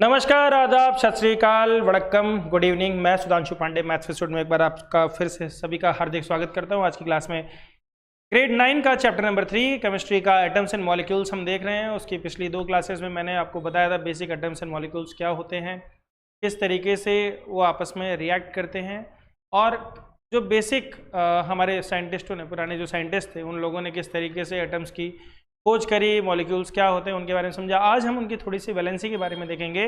नमस्कार, आदाब, सत श्री अकाल, वड़क्कम, गुड इवनिंग। मैं सुधांशु पांडे, मैथ्स स्टूडेंट में एक बार आपका फिर से सभी का हार्दिक स्वागत करता हूं। आज की क्लास में ग्रेड 9 का चैप्टर नंबर 3 केमिस्ट्री का एटम्स एंड मॉलिक्यूल्स हम देख रहे हैं। उसकी पिछली 2 क्लासेस में मैंने आपको बताया था बेसिक एटम्स एंड मॉलिक्यूल्स क्या होते हैं, किस तरीके से वो आपस में रिएक्ट करते हैं, और जो बेसिक हमारे साइंटिस्टों ने, पुराने जो साइंटिस्ट थे, उन लोगों ने किस तरीके से एटम्स की खोज करी, मॉलिक्यूल्स क्या होते हैं उनके बारे में समझा। आज हम उनकी थोड़ी सी वैलेंसी के बारे में देखेंगे,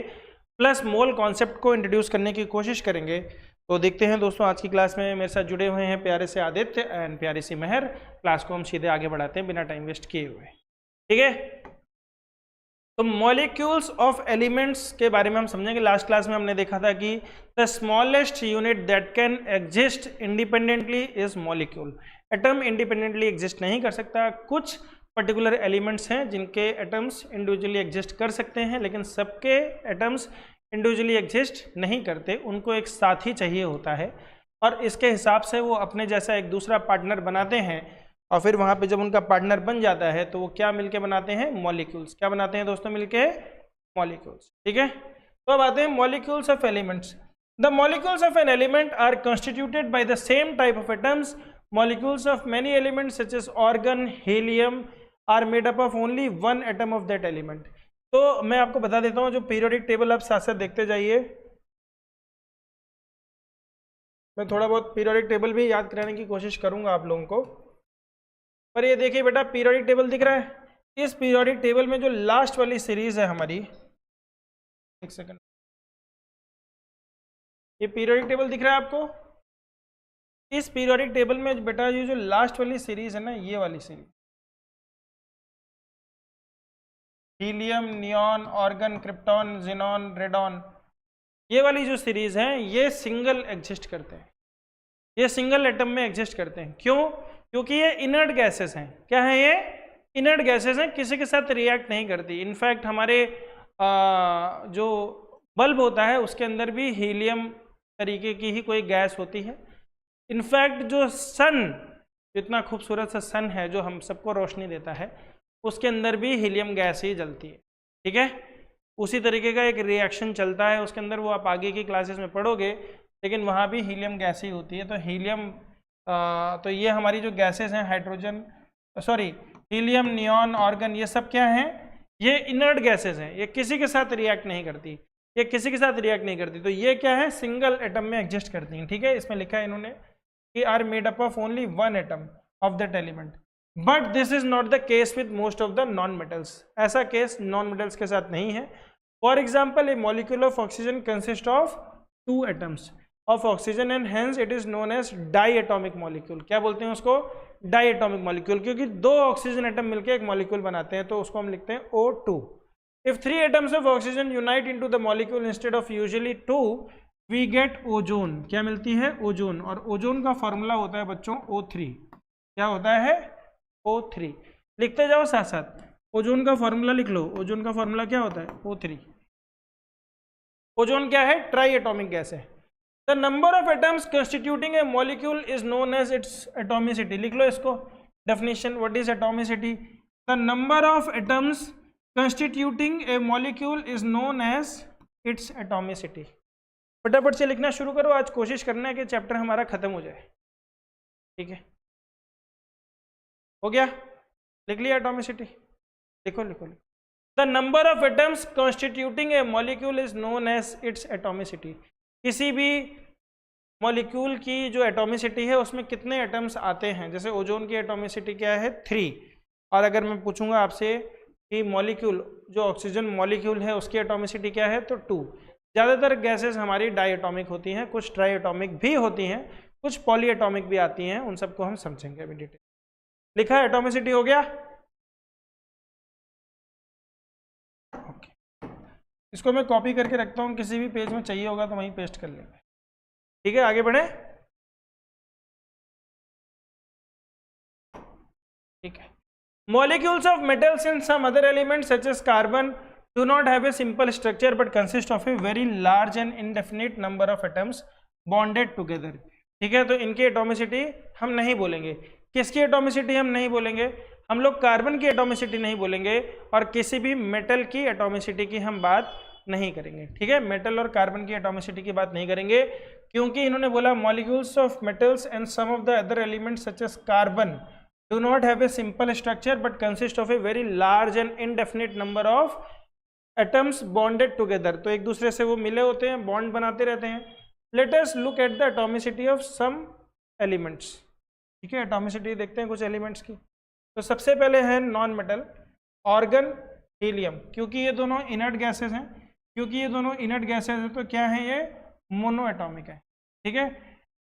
प्लस मोल कॉन्सेप्ट को इंट्रोड्यूस करने की कोशिश करेंगे। तो देखते हैं दोस्तों, आज की क्लास में मेरे साथ जुड़े हुए हैं प्यारे से आदित्य एंड प्यारी सी मेहर। क्लास को हम सीधे आगे बढ़ाते हैं बिना टाइम वेस्ट किए हुए, ठीक है। तो मॉलिक्यूल्स ऑफ एलिमेंट्स के बारे में हम समझेंगे। लास्ट क्लास में हमने देखा था कि the smallest unit that can exist independently is molecule. Atom independently exist नहीं कर सकता। कुछ पर्टिकुलर एलिमेंट्स हैं जिनके एटम्स इंडिविजुअली एग्जिस्ट कर सकते हैं, लेकिन सबके एटम्स इंडिविजुअली एग्जिस्ट नहीं करते, उनको एक साथी चाहिए होता है, और इसके हिसाब से वो अपने जैसा एक दूसरा पार्टनर बनाते हैं, और फिर वहाँ पे जब उनका पार्टनर बन जाता है तो वो क्या मिलके बनाते हैं? मॉलिक्यूल्स। क्या बनाते हैं दोस्तों? मिलके मॉलिक्यूल्स, ठीक है। तो अब आते हैं molecules of elements. The molecules of an element are constituted by the same type of atoms. Molecules of many elements such as argon, helium are made up of only one atom of that element. तो मैं आपको बता देता हूँ, जो periodic table आप साथ साथ देखते जाइए। मैं थोड़ा बहुत पीरियोडिक टेबल भी याद कराने की कोशिश करूंगा आप लोगों को। पर ये देखिए बेटा, पीरियोडिक टेबल दिख रहा है। इस पीरियोडिक टेबल में जो लास्ट वाली सीरीज है हमारी, एक सेकंड, ये पीरियोडिक टेबल दिख रहा है आपको। इस पीरियोडिक टेबल में बेटा ये जो लास्ट वाली सीरीज है ना, ये वाली series, helium, neon, argon, krypton, xenon, radon, ये वाली जो सीरीज है ये सिंगल एग्जिस्ट करते हैं, ये सिंगल एटम में एग्जिस्ट करते हैं। क्यों? क्योंकि ये इनर्ट गैसेस हैं। क्या है ये? इनर्ट गैसेस हैं, किसी के साथ रिएक्ट नहीं करती। इनफैक्ट हमारे जो बल्ब होता है उसके अंदर भी हीलियम तरीके की ही कोई गैस होती है। इनफैक्ट जो सन, इतना खूबसूरत सा सन है जो हम सबको रोशनी देता है, उसके अंदर भी हीलियम गैस ही जलती है, ठीक है। उसी तरीके का एक रिएक्शन चलता है उसके अंदर, वो आप आगे की क्लासेस में पढ़ोगे, लेकिन वहाँ भी हीलियम गैस ही होती है। तो हीलियम तो ये हमारी जो गैसेस हैं, hydrogen, sorry, helium, neon, organ, ये सब क्या हैं? ये इनर्ट गैसेस हैं, ये किसी के साथ रिएक्ट नहीं करती, ये किसी के साथ रिएक्ट नहीं करती। तो ये क्या है? सिंगल एटम में एग्जिस्ट करती हैं, ठीक है। इसमें लिखा है इन्होंने कि are made up of only one atom of that element, but this is not the case with most of the non metals. ऐसा केस नॉन मेटल्स के साथ नहीं है। For example, a molecule of oxygen consist of 2 atoms of oxygen and hence it is known as diatomic molecule. क्या बोलते हैं उसको? Die atomic molecule, क्योंकि 2 ऑक्सीजन एटम मिलकर एक मॉलिक्यूल बनाते हैं, तो उसको हम लिखते हैं O2। If 3 atoms of oxygen unite into the molecule instead of usually 2, we get ozone. क्या मिलती है? ओजोन। और ओजोन का फॉर्मूला होता है बच्चों O3। क्या होता है? O3। लिखते जाओ साथ साथ, ओजोन का फॉर्मूला लिख लो। ओजोन का फॉर्मूला क्या होता है? O3। ओजोन क्या है? ट्राई एटॉमिक गैस है। The number of atoms constituting a molecule is known as its atomicity. लिख लो इसको, definition, what is atomicity? The number of atoms constituting a molecule is known as its atomicity. फटाफट से लिखना शुरू करो, आज कोशिश करना है कि चैप्टर हमारा खत्म हो जाए, ठीक है। हो गया? लिख लिया एटॉमिसिटी? लिखो लिखो लिखो। The number of atoms constituting a molecule is known as its atomicity. किसी भी मॉलिक्यूल की जो एटॉमिसिटी है उसमें कितने एटम्स आते हैं। जैसे ओजोन की एटॉमिसिटी क्या है? 3। और अगर मैं पूछूंगा आपसे कि मॉलिक्यूल, जो ऑक्सीजन मॉलिक्यूल है, उसकी एटॉमिसिटी क्या है, तो 2। ज़्यादातर गैसेस हमारी डाई एटॉमिक होती हैं, कुछ ट्राई एटॉमिक भी होती हैं, कुछ पॉली एटॉमिक भी आती हैं, उन सबको हम समझेंगे अभी डिटेल। लिखा है? एटॉमिसिटी हो गया? ओके, इसको मैं कॉपी करके रखता हूँ, किसी भी पेज में चाहिए होगा तो वहीं पेस्ट कर लेंगे, ठीक है। आगे बढ़े, ठीक है। Molecules of metals and some other elements such as carbon do not have a simple structure but consist of a very large and indefinite number of atoms bonded together, ठीक है। तो इनकी एटॉमिसिटी हम नहीं बोलेंगे। किसकी एटॉमिसिटी हम नहीं बोलेंगे? हम लोग कार्बन की एटॉमिसिटी नहीं बोलेंगे, और किसी भी मेटल की एटॉमिसिटी की हम बात नहीं करेंगे, ठीक है। मेटल और कार्बन की एटॉमिसिटी की बात नहीं करेंगे, क्योंकि इन्होंने बोला molecules of metals and some of the other elements such as carbon do not have a simple structure but consist of a very large and indefinite number of atoms bonded together. तो एक दूसरे से वो मिले होते हैं, bond बनाते रहते हैं। Let us look at the atomicity of some elements, ठीक है। एटॉमिसिटी देखते हैं कुछ एलिमेंट्स की। तो सबसे पहले है नॉन मेटल, ऑर्गन, हीलियम। क्योंकि ये दोनों इनर्ट गैसेस हैं, तो क्या है, ये मोनो एटॉमिक है, ठीक है।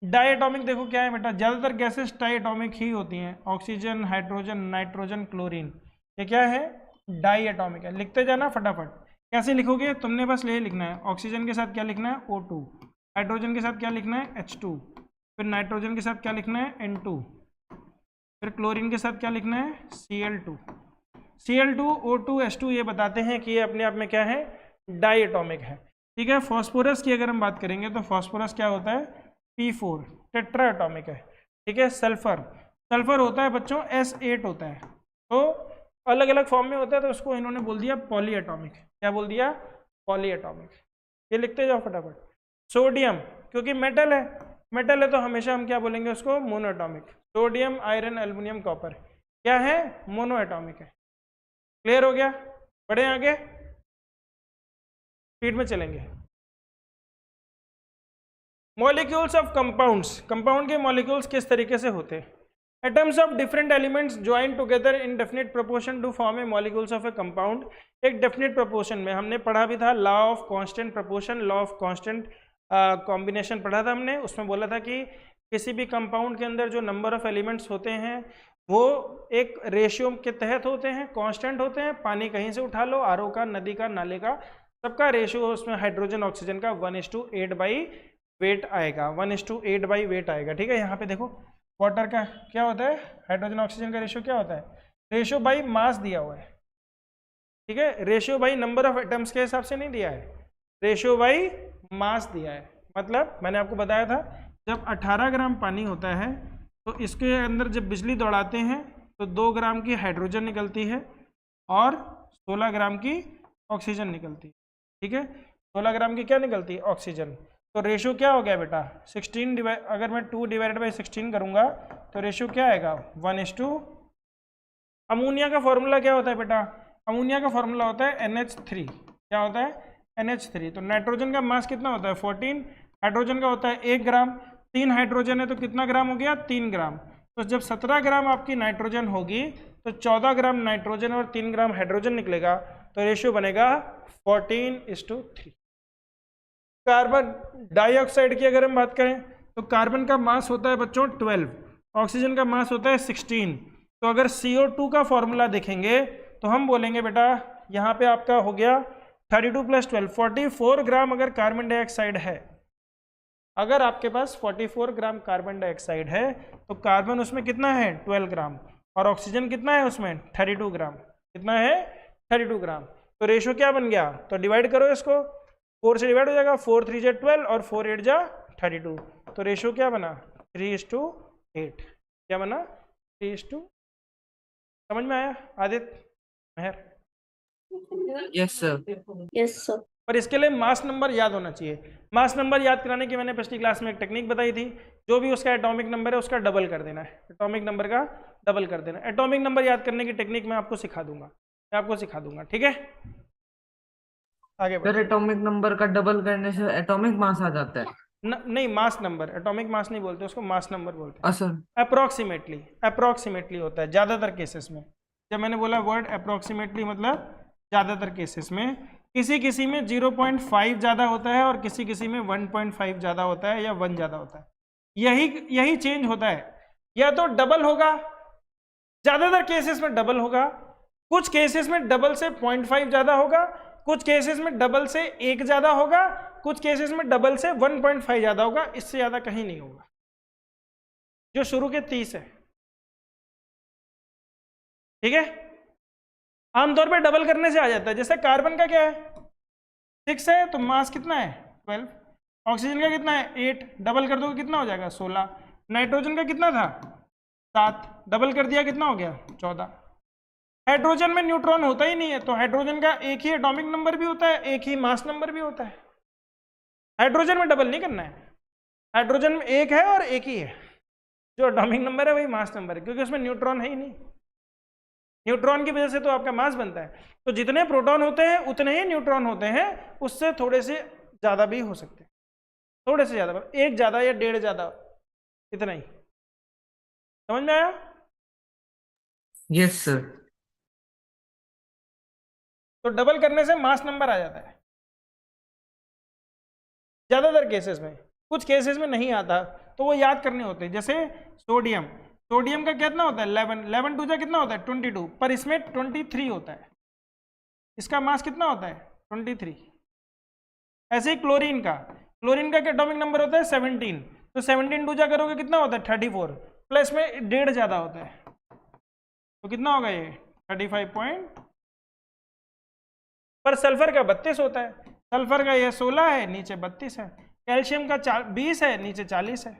डाई एटॉमिक देखो क्या है बेटा, ज़्यादातर गैसेस डाई एटॉमिक ही होती हैं, ऑक्सीजन, हाइड्रोजन, नाइट्रोजन, क्लोरीन, ये क्या है, डाई एटॉमिक है। लिखते जाना फटाफट। कैसे लिखोगे, तुमने बस ये लिखना है, ऑक्सीजन के साथ क्या लिखना है, O2, हाइड्रोजन के साथ क्या लिखना है, H2, फिर नाइट्रोजन के साथ क्या लिखना है, N2, फिर क्लोरीन के साथ क्या लिखना है, Cl2। Cl2, O2, H2 ये बताते हैं कि ये अपने आप में क्या है, डाई एटॉमिक है, ठीक है। फॉस्फोरस की अगर हम बात करेंगे तो फॉस्फोरस क्या होता है, P4, टेट्रा एटॉमिक है, ठीक है। सल्फर होता है बच्चों S8 होता है, तो अलग अलग फॉर्म में होता है, तो उसको इन्होंने बोल दिया पॉली एटॉमिक। क्या बोल दिया, पॉली एटॉमिक। ये लिखते जाओ फटाफट। सोडियम, क्योंकि मेटल है तो हमेशा हम क्या बोलेंगे उसको, mono atomic. Sodium, iron, aluminium, copper क्या है, मोनो एटॉमिक है। क्लियर हो गया, बढ़े आगे, स्पीड में चलेंगे। मॉलिक्यूल्स ऑफ कंपाउंड्स, कंपाउंड के मॉलिक्यूल्स किस तरीके से होते हैं। Atoms of different elements join together in definite proportion to form a molecules of a compound. एक डेफिनेट प्रोपोर्शन में हमने पढ़ा भी था, law of constant proportion, law of constant combination पढ़ा था हमने। उसमें बोला था कि किसी भी कंपाउंड के अंदर जो नंबर ऑफ एलिमेंट्स होते हैं वो एक रेशियो के तहत होते हैं, कांस्टेंट होते हैं। पानी कहीं से उठा लो, आरओ का, नदी का, नाले का, सबका रेशियो उसमें हाइड्रोजन ऑक्सीजन का 1:8 बाई वेट आएगा, 1:8 बाई वेट आएगा, ठीक है। यहाँ पे देखो वाटर का क्या होता है, हाइड्रोजन ऑक्सीजन का रेशियो क्या होता है, रेशियो बाई मास दिया हुआ है, ठीक है। Ratio by number of atoms के हिसाब से नहीं दिया है, रेशियो बाई मास दिया है। मतलब मैंने आपको बताया था, जब 18 ग्राम पानी होता है तो इसके अंदर जब बिजली दौड़ाते हैं तो 2 ग्राम की हाइड्रोजन निकलती है और 16 ग्राम की ऑक्सीजन निकलती है, ठीक है। 16 ग्राम की क्या निकलती है, ऑक्सीजन। तो रेशियो क्या हो गया बेटा, 16 अगर मैं 2 डिवाइडेड बाई 16 करूँगा तो रेशियो क्या आएगा, 1:। अमोनिया का फॉर्मूला क्या होता है बेटा, अमोनिया का फॉर्मूला होता है NH3। क्या होता है, NH3। तो नाइट्रोजन का मास कितना होता है, 14, हाइड्रोजन का होता है 1 ग्राम, 3 हाइड्रोजन है तो कितना ग्राम हो गया, 3 ग्राम। तो जब 17 ग्राम आपकी नाइट्रोजन होगी तो 14 ग्राम नाइट्रोजन और 3 ग्राम हाइड्रोजन निकलेगा, तो रेशियो बनेगा 14:3। कार्बन डाइऑक्साइड की अगर हम बात करें तो कार्बन का मास होता है बच्चों 12, ऑक्सीजन का मास होता है 16। तो अगर CO2 का फॉर्मूला देखेंगे तो हम बोलेंगे बेटा यहाँ पे आपका हो गया 32 + 12, 44 ग्राम अगर कार्बन डाइऑक्साइड है, अगर आपके पास 44 ग्राम कार्बन डाइऑक्साइड है तो कार्बन उसमें कितना है, 12 ग्राम, और ऑक्सीजन कितना है उसमें, 32 ग्राम। कितना है, 32 ग्राम। तो रेशियो क्या बन गया, तो डिवाइड करो इसको, 4 से डिवाइड हो जाएगा, 4 3 जा 12 और 4 8 जा 32। तो रेशियो क्या बना, 3:8। क्या बना, 3:। समझ में आया आदित्य, मेहर? Yes sir. पर इसके लिए मास नंबर याद होना चाहिए। मास नंबर याद कराने की मैंने पिछली क्लास में एक टेक्निक बताई थी, जो भी उसका एटॉमिक नंबर है उसका डबल कर देना है, एटॉमिक नंबर का डबल कर देना। एटॉमिक नंबर याद करने की टेक्निक मैं आपको सिखा दूंगा, ठीक है। आगे सर एटॉमिक नंबर का डबल करने से एटॉमिक मास आ जाता है? नहीं, मास नंबर, एटॉमिक मास नहीं बोलते उसको, मास नंबर बोलते हैं। सर अप्रोक्सीमेटली होता है ज़्यादातर केसेस में। जब मैंने बोला वर्ड अप्रोक्सीमेटली मतलब ज़्यादातर केसेस में, किसी में 0.5 ज़्यादा होता है और किसी में 1.5 ज़्यादा होता है या 1 ज़्यादा होता है। यही चेंज होता है, या तो डबल होगा, ज़्यादातर केसेस में डबल होगा, कुछ केसेस में डबल से 0.5 ज़्यादा होगा, कुछ केसेस में डबल से 1 ज़्यादा होगा, कुछ केसेस में डबल से 1.5 ज़्यादा होगा, इससे ज़्यादा कहीं नहीं होगा। जो शुरू के 30 है, ठीक है। आमतौर पे डबल करने से आ जाता है। जैसे कार्बन का क्या है, 6 है तो मास कितना है, 12। ऑक्सीजन का कितना है, 8, डबल कर दोगे कितना हो जाएगा, 16। नाइट्रोजन का कितना था, 7, डबल कर दिया कितना हो गया, 14। हाइड्रोजन में न्यूट्रॉन होता ही नहीं है, तो हाइड्रोजन का एक ही एटॉमिक नंबर भी होता है, एक ही मास नंबर भी होता है। हाइड्रोजन में डबल नहीं करना है, हाइड्रोजन में एक है और एक ही है, जो एटॉमिक नंबर है वही मास नंबर है, क्योंकि उसमें न्यूट्रॉन है ही नहीं। न्यूट्रॉन की वजह से तो आपका मास बनता है। तो जितने प्रोटॉन होते हैं उतने ही न्यूट्रॉन होते हैं, उससे थोड़े से ज्यादा भी हो सकते हैं, थोड़े से ज्यादा, एक ज्यादा या डेढ़ ज्यादा, इतना ही। समझ में आया? Yes sir. तो डबल करने से मास नंबर आ जाता है ज्यादातर केसेस में, कुछ केसेस में नहीं आता, तो वो याद करने होते हैं। जैसे सोडियम, सोडियम का कितना होता है 11, 11 टू जा कितना होता है 22, पर इसमें 23 होता है, इसका मास कितना होता है 23। ऐसे ही क्लोरीन का, क्लोरीन का एटॉमिक नंबर होता है 17, तो 17 टू जा करोगे कितना होता है 34, प्लस में डेढ़ ज्यादा होता है, तो कितना होगा ये 35 पर सल्फर का 32 होता है, सल्फर का ये 16 है, नीचे 32 है, कैल्शियम का 20 है, नीचे 40 है।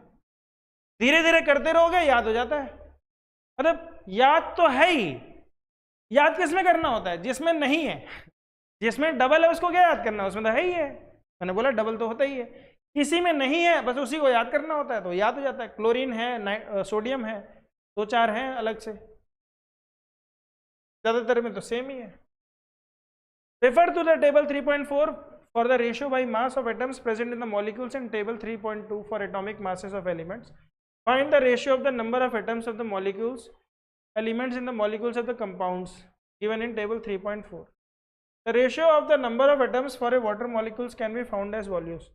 धीरे धीरे करते रहोगे याद हो जाता है। मतलब याद तो है ही, याद किस में करना होता है जिसमें नहीं है, जिसमें डबल है उसको क्या याद करना है, उसमें तो है ही है, मैंने बोला डबल तो होता ही है, किसी में नहीं है बस उसी को याद करना होता है, तो याद हो जाता है। क्लोरीन है, सोडियम है, 2-4 हैं अलग से, ज्यादातर में तो सेम ही है। Refer to the table 3.4 for the ratio by mass of atoms present in the molecules and table 3.2 for atomic masses of elements. Find the ratio of the number of atoms of the molecules, elements in the molecules of the compounds given in table 3.4. The ratio of the number of atoms for a water molecules can be found as volumes.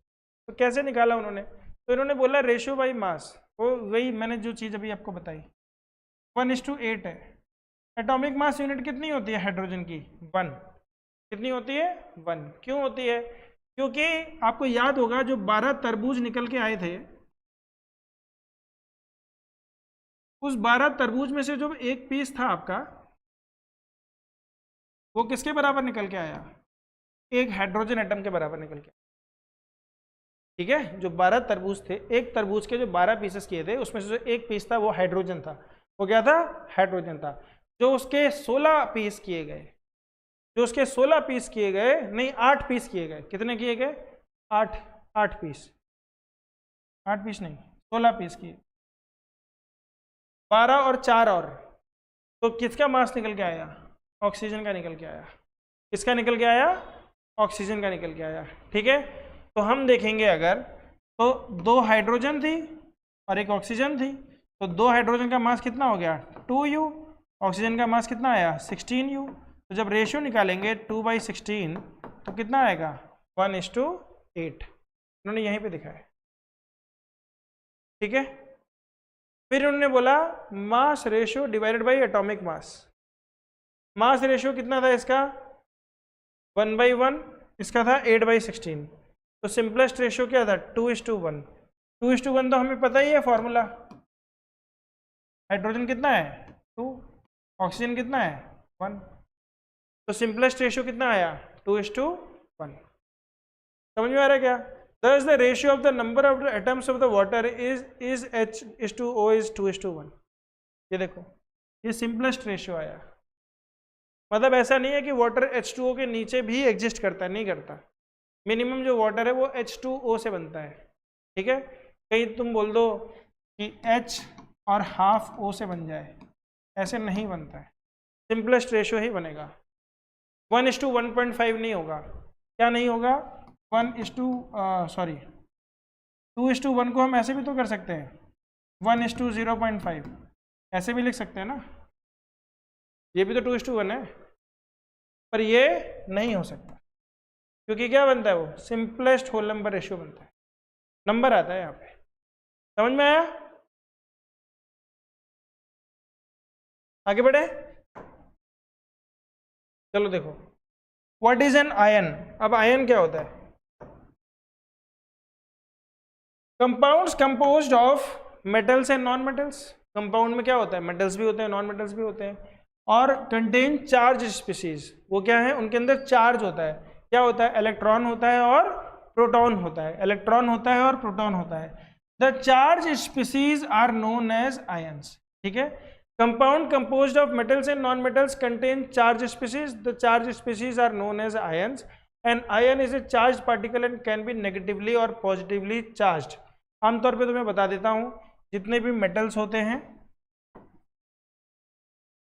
तो कैसे निकाला उन्होंने? तो इन्होंने बोला ratio by mass, वो वही मैंने जो चीज़ अभी आपको बताई 1:8 है। एटॉमिक मास यूनिट कितनी होती है हाइड्रोजन की 1, कितनी होती है 1। क्यों होती है? क्योंकि आपको याद होगा जो 12 तरबूज निकल के आए थे, उस 12 तरबूज में से जो एक पीस था आपका, वो किसके बराबर निकल के आया? एक हाइड्रोजन एटम के बराबर निकल के। ठीक है, जो 12 तरबूज थे, एक तरबूज के जो 12 पीसेस किए थे उसमें से जो एक पीस था वो हाइड्रोजन था। वो क्या था? हाइड्रोजन था। जो उसके 16 पीस किए गए, जो उसके 16 पीस किए गए, नहीं 8 पीस किए गए, कितने किए गए? 8 पीस, 8 पीस नहीं 16 पीस किए, 12 और 4 और, तो किसका मास निकल के आया? ऑक्सीजन का निकल के आया। किसका निकल के आया? ऑक्सीजन का निकल के आया। ठीक है, तो हम देखेंगे अगर, तो 2 हाइड्रोजन थी और एक ऑक्सीजन थी, तो 2 हाइड्रोजन का मास कितना हो गया 2U, ऑक्सीजन का मास कितना आया 16U। तो जब रेशियो निकालेंगे 2/16 तो कितना आएगा 1:8, उन्होंने यहीं पे दिखाया। ठीक है, फिर उन्होंने बोला mass ratio divided by atomic mass. Mass ratio कितना था इसका 1/1, इसका था 8/16, तो सिंपलेस्ट रेशियो क्या था 2:1। 2:1 तो हमें पता ही है फॉर्मूला, हाइड्रोजन कितना है 2, ऑक्सीजन कितना है 1, तो सिंपलेस्ट रेशियो कितना आया 2:1। समझ में आ रहा है क्या? Thus the ratio of the number of the atoms of the water is H:O is 2:1। ये देखो, ये सिंपलेस्ट रेशियो आया। मतलब ऐसा नहीं है कि वाटर H2O के नीचे भी एग्जिस्ट करता है, नहीं करता। मिनिमम जो वाटर है वो H2O से बनता है। ठीक है, कहीं तुम बोल दो कि H और ½ O से बन जाए, ऐसे नहीं बनता है, सिंपलेस्ट रेशियो ही बनेगा। 1:1.5 नहीं होगा। क्या नहीं होगा? 2:1 को हम ऐसे भी तो कर सकते हैं, 1:0.5 ऐसे भी लिख सकते हैं ना, ये भी तो 2:1 है, पर ये नहीं हो सकता क्योंकि क्या बनता है वो सिंपलेस्ट होल नंबर रेशियो बनता है, नंबर आता है यहाँ पे। समझ में आया? आगे बढ़े, चलो देखो व्हाट इज एन आयन। अब आयन क्या होता है? Compounds composed of metals and non metals. Compound में क्या होता है? मेटल्स भी होते हैं, नॉन मेटल्स भी होते हैं, और कंटेन चार्ज स्पीसीज। वो क्या है? उनके अंदर चार्ज होता है। क्या होता है? इलेक्ट्रॉन होता है और प्रोटॉन होता है, इलेक्ट्रॉन होता है और प्रोटॉन होता है। The charge species are known as ions. ठीक है, Compound composed of metals and non-metals contain charged species. The charged species are known as ions. An ion is a charged particle and can be negatively or positively charged. आमतौर पे तो मैं बता देता हूँ, जितने भी मेटल्स होते हैं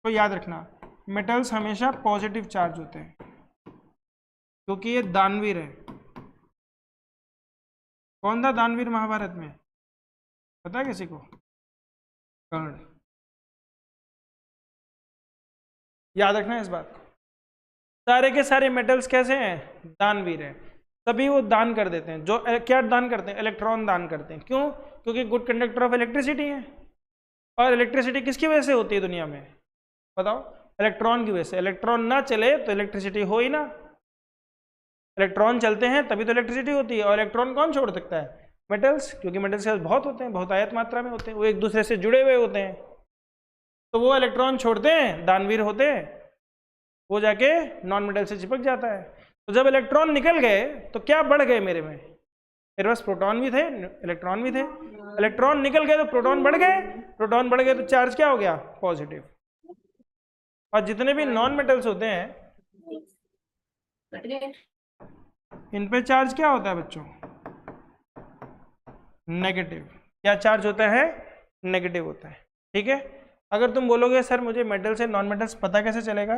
तो याद रखना, मेटल्स हमेशा पॉजिटिव चार्ज होते हैं क्योंकि ये दानवीर है। कौन था दानवीर महाभारत में, पता है किसी को? कर्ण। याद रखना इस बात को। सारे के सारे मेटल्स कैसे हैं? दानवीर हैं। सभी वो दान कर देते हैं। जो क्या दान करते हैं? इलेक्ट्रॉन दान करते हैं। क्यों? क्योंकि गुड कंडक्टर ऑफ इलेक्ट्रिसिटी है। और इलेक्ट्रिसिटी किसकी वजह से होती है दुनिया में? बताओ। इलेक्ट्रॉन की वजह से। इलेक्ट्रॉन ना चले तो इलेक्ट्रिसिटी हो ही ना। इलेक्ट्रॉन चलते हैं तभी तो इलेक्ट्रिसिटी होती है। और इलेक्ट्रॉन कौन छोड़ सकता है? मेटल्स, क्योंकि मेटल्स बहुत होते हैं, बहुत आयत मात्रा में होते हैं, वो एक दूसरे से जुड़े हुए होते हैं, तो वो इलेक्ट्रॉन छोड़ते हैं, दानवीर होते हैं, वो जाके नॉन मेटल से चिपक जाता है। तो जब इलेक्ट्रॉन निकल गए तो क्या बढ़ गए मेरे में? मेरे पास प्रोटॉन भी थे, इलेक्ट्रॉन भी थे। इलेक्ट्रॉन निकल गए तो प्रोटॉन बढ़ गए, प्रोटॉन बढ़ गए तो चार्ज क्या हो गया? पॉजिटिव। और जितने भी नॉन मेटल्स होते हैं इन पे चार्ज क्या होता है बच्चों? नेगेटिव। क्या चार्ज होता है? नेगेटिव होता है। ठीक है। अगर तुम बोलोगे सर मुझे मेटल से नॉन मेटल्स पता कैसे चलेगा,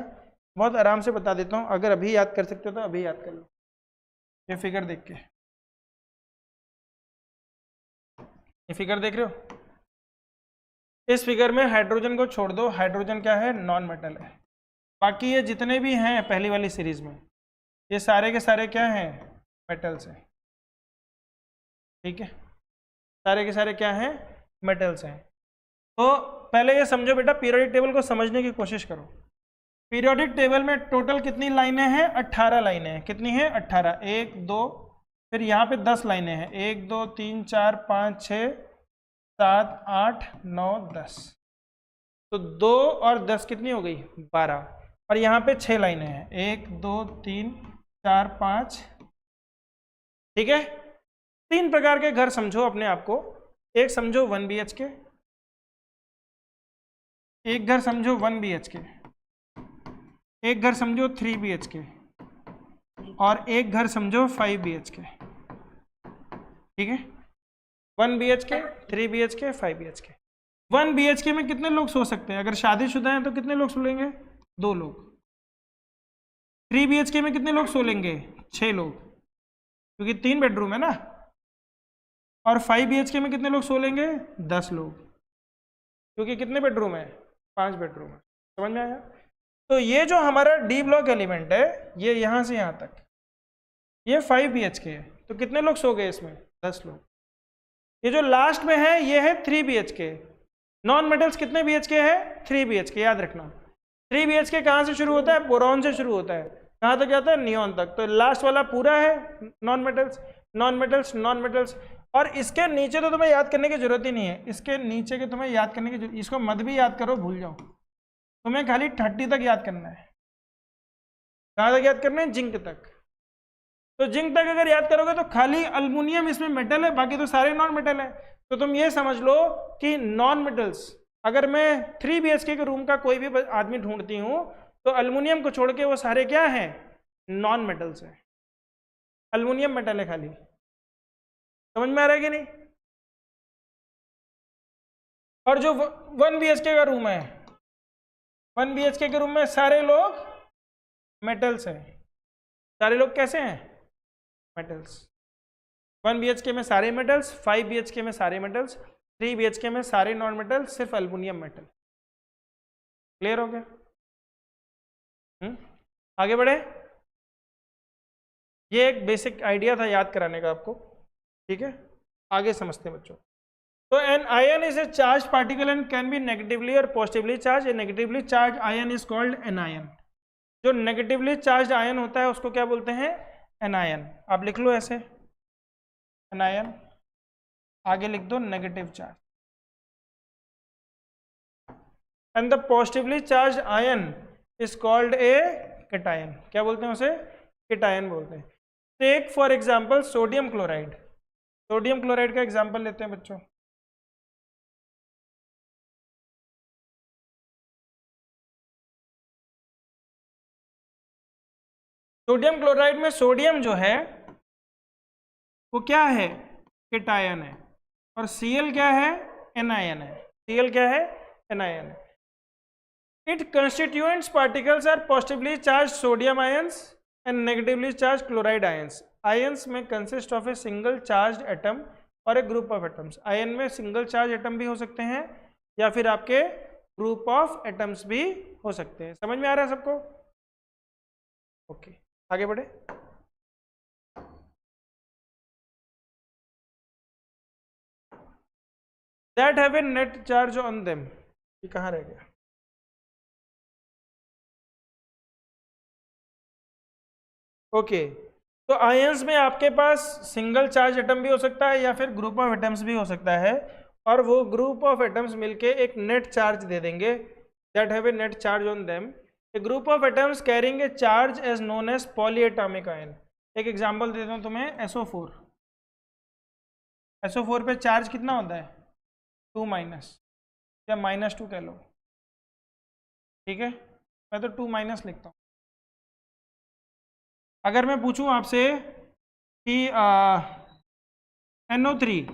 बहुत आराम से बता देता हूँ। अगर अभी याद कर सकते हो तो अभी याद कर लो। ये फिगर देख के, ये फिगर देख रहे हो? इस फिगर में हाइड्रोजन को छोड़ दो, हाइड्रोजन क्या है? नॉन मेटल है। बाकी ये जितने भी हैं पहली वाली सीरीज में, ये सारे के सारे क्या हैं? मेटल्स हैं। ठीक है, सारे के सारे क्या हैं? मेटल्स हैं। तो पहले ये समझो बेटा, पीरियोडिक टेबल को समझने की कोशिश करो। पीरियोडिक टेबल में टोटल कितनी लाइनें हैं? 18 लाइनें हैं। कितनी हैं? 18। 1 2, फिर यहाँ पे 10 लाइनें हैं। 1 2 3 4 5 6 7 8 9 10। तो 2 और 10 कितनी हो गई? 12। और यहाँ पे 6 लाइनें हैं। 1 2 3 4 5। ठीक है। 3 प्रकार के घर समझो अपने आप को। एक समझो 1 BHK, एक घर समझो 1 BHK, एक घर समझो 3 BHK और एक घर समझो 5 BHK। ठीक है। 1 BHK, 3 BHK, 5 BHK। 1 BHK में कितने लोग सो सकते हैं? अगर शादीशुदा हैं तो कितने लोग सो लेंगे? 2 लोग। 3 BHK में कितने लोग सो लेंगे? 6 लोग, क्योंकि 3 बेडरूम है ना। और 5 BHK में कितने लोग सो लेंगे? 10 लोग, क्योंकि कितने बेडरूम है? 5 बेडरूम है। समझ में आया? तो ये जो हमारा डी ब्लॉक एलिमेंट है, ये यहाँ से यहाँ तक, ये 5 BHK है। तो कितने लोग सो गए इसमें? 10 लोग। ये जो लास्ट में है ये है 3 BHK। नॉन मेटल्स कितने BHK है? 3 BHK। याद रखना, 3 BHK कहाँ से शुरू होता है? बोरॉन से शुरू होता है। कहाँ तक जाता है? नियॉन तक। तो लास्ट वाला पूरा है non metals, non metals, non metals. और इसके नीचे तो तुम्हें याद करने की जरूरत ही नहीं है। इसके नीचे के तुम्हें याद करने की, इसको मत भी याद करो, भूल जाओ। तुम्हें खाली 30 तक याद करना है। कहाँ तक याद करना है? जिंक तक। तो जिंक तक अगर याद करोगे तो खाली अल्युमिनियम इसमें मेटल है, बाकी तो सारे नॉन मेटल है। तो तुम ये समझ लो कि नॉन मेटल्स, अगर मैं 3 BHK के रूम का कोई भी आदमी ढूंढती हूँ तो अल्युमिनियम को छोड़ के वो सारे क्या हैं? नॉन मेटल्स है। अल्युमिनियम मेटल है खाली। समझ में आ रहा है कि नहीं? और जो 1 BHK का रूम है, 1 BHK के रूम में सारे लोग मेटल्स हैं। सारे लोग कैसे हैं? मेटल्स। 1 BHK में सारे मेटल्स, 5 BHK में सारे मेटल्स, 3 BHK में सारे नॉन मेटल्स, सिर्फ एल्युमिनियम मेटल। क्लियर हो गया? आगे बढ़े। ये एक बेसिक आइडिया था याद कराने का आपको। ठीक है, आगे समझते हैं बच्चों। तो an ion is a charge particle and can be negatively और positively charge. A negatively charge ion is called anion. जो नेगेटिवली चार्ज आयन होता है उसको क्या बोलते हैं? एनायन। आप लिख लो ऐसे, एनायन। आगे लिख दो negative charge. And the positively charge ion is called a cation. क्या बोलते हैं उसे? कैटायन बोलते हैं। Take for example sodium chloride. Sodium chloride का एग्जाम्पल लेते हैं बच्चों। सोडियम क्लोराइड में सोडियम जो है वो क्या है, केटायन है, और Cl क्या है, एनायन है। Cl क्या है, एनायन है। It constituents particles are positively charge sodium ions and negatively charge chloride ions. Ions में consist of a single charge atom और एक ग्रुप ऑफ एटम्स। आयन में सिंगल चार्ज एटम भी हो सकते हैं या फिर आपके ग्रुप ऑफ एटम्स भी हो सकते हैं। समझ में आ रहा है सबको? ओके, आगे बढ़े। That have a net charge on them, ये कहाँ रह गया? ओके, तो आयंस में आपके पास सिंगल चार्ज एटम भी हो सकता है या फिर ग्रुप ऑफ एटम्स भी हो सकता है, और वो ग्रुप ऑफ एटम्स मिलके एक नेट चार्ज दे देंगे। That have a net charge on them. A group of atoms carrying a charge as known as polyatomic ion. एक एग्जांपल देता हूँ तुम्हें, SO4। SO4 पे चार्ज कितना होता है, 2- या -2 कह लो, ठीक है, मैं तो 2- लिखता हूँ। अगर मैं पूछूं आपसे कि NO3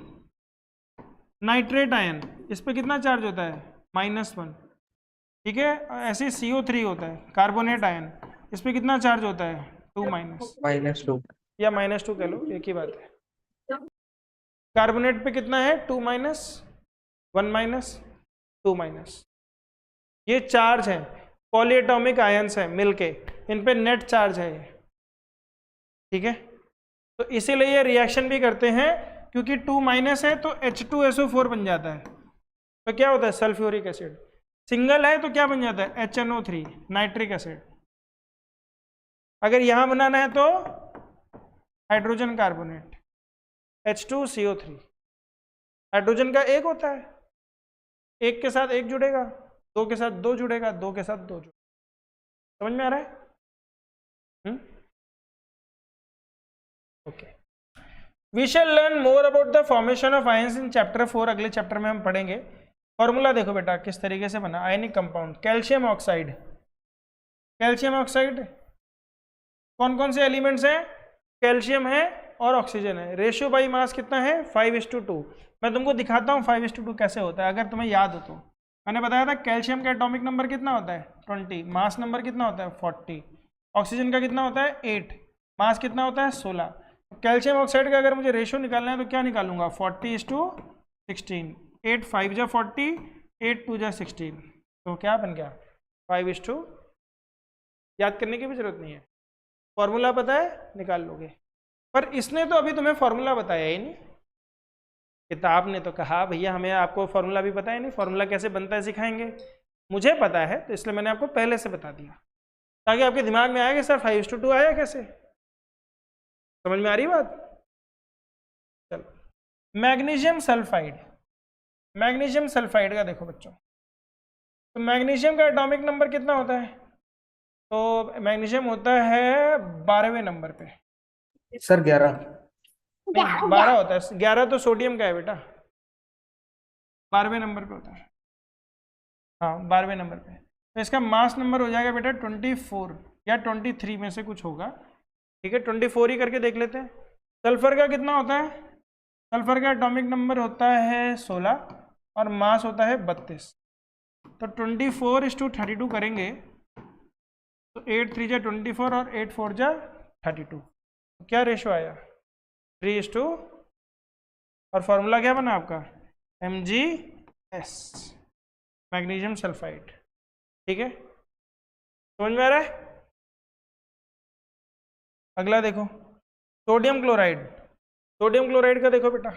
नाइट्रेट आयन, इस पे कितना चार्ज होता है, -1, ठीक है। ऐसे CO3 होता है कार्बोनेट आयन, इस पे कितना चार्ज होता है, 2- या -2 कह लो, एक ही बात है। कार्बोनेट पे कितना है, 2-, 1-, 2-। ये चार्ज है, पॉलीएटॉमिक आयंस है मिलके, इन पे नेट चार्ज है ये, ठीक है। तो इसीलिए ये रिएक्शन भी करते हैं, क्योंकि 2- है तो H2SO4 बन जाता है, तो क्या होता है, सल्फ्यूरिक एसिड। सिंगल है तो क्या बन जाता है, HNO3 नाइट्रिक एसिड। अगर यहां बनाना है तो हाइड्रोजन कार्बोनेट H2CO3। हाइड्रोजन का एक होता है, एक के साथ एक जुड़ेगा, दो के साथ दो जुड़ेगा, दो के साथ दो जुड़ेगा। समझ में आ रहा है? Okay, we shall learn more about the formation of ions in chapter 4। अगले चैप्टर में हम पढ़ेंगे। फॉर्मूला देखो बेटा किस तरीके से बना। Ionic compound, calcium oxide. Calcium oxide कौन कौन से एलिमेंट्स हैं, कैल्शियम है और ऑक्सीजन है। रेशियो बाई मास कितना है, 5:2। मैं तुमको दिखाता हूँ 5:2 कैसे होता है, अगर तुम्हें याद हो तो। मैंने बताया था कैल्शियम का एटॉमिक नंबर कितना होता है, 20, मास नंबर कितना होता है, 40। ऑक्सीजन का कितना होता है, 8, मास कितना होता है, 16। कैल्शियम ऑक्साइड का अगर मुझे रेशियो निकालना है तो क्या निकालूंगा, 40:16। 8 5 जा 40, 8 2 जा 16, तो क्या बन गया, 5:। याद करने की भी जरूरत नहीं है, फॉर्मूला पता है, निकाल लोगे। पर इसने तो अभी तुम्हें फॉर्मूला बताया ही नहीं। किताब ने तो कहा भैया हमें आपको फॉर्मूला भी पता है नहीं, फॉर्मूला कैसे बनता है सिखाएंगे। मुझे पता है तो इसलिए मैंने आपको पहले से बता दिया, ताकि आपके दिमाग में आया कि सर 5:2 आया कैसे। समझ में आ रही बात? चलो, मैग्नीशियम सल्फाइड। मैग्नीशियम सल्फाइड का देखो बच्चों, तो मैग्नीशियम का एटॉमिक नंबर कितना होता है, तो मैग्नीशियम होता है 12वें नंबर पे। सर 11। 12 होता है, 11 तो सोडियम का है बेटा, 12वें नंबर पे होता है। हाँ 12वें नंबर पे। तो इसका मास नंबर हो जाएगा बेटा 24 या 23 में से कुछ होगा, ठीक है। 24 ही करके देख लेते हैं। सल्फर का कितना होता है, सल्फर का एटॉमिक नंबर होता है 16 और मास होता है 32। तो 24:32 करेंगे तो 8 3 जा 24 और 8 4 जा 32। तो क्या रेशो आया, 3:, और फॉर्मूला क्या बना आपका, MgS, मैग्नीशियम सल्फाइड, ठीक है। समझ में आ रहा है? अगला देखो, सोडियम क्लोराइड। सोडियम क्लोराइड का देखो बेटा,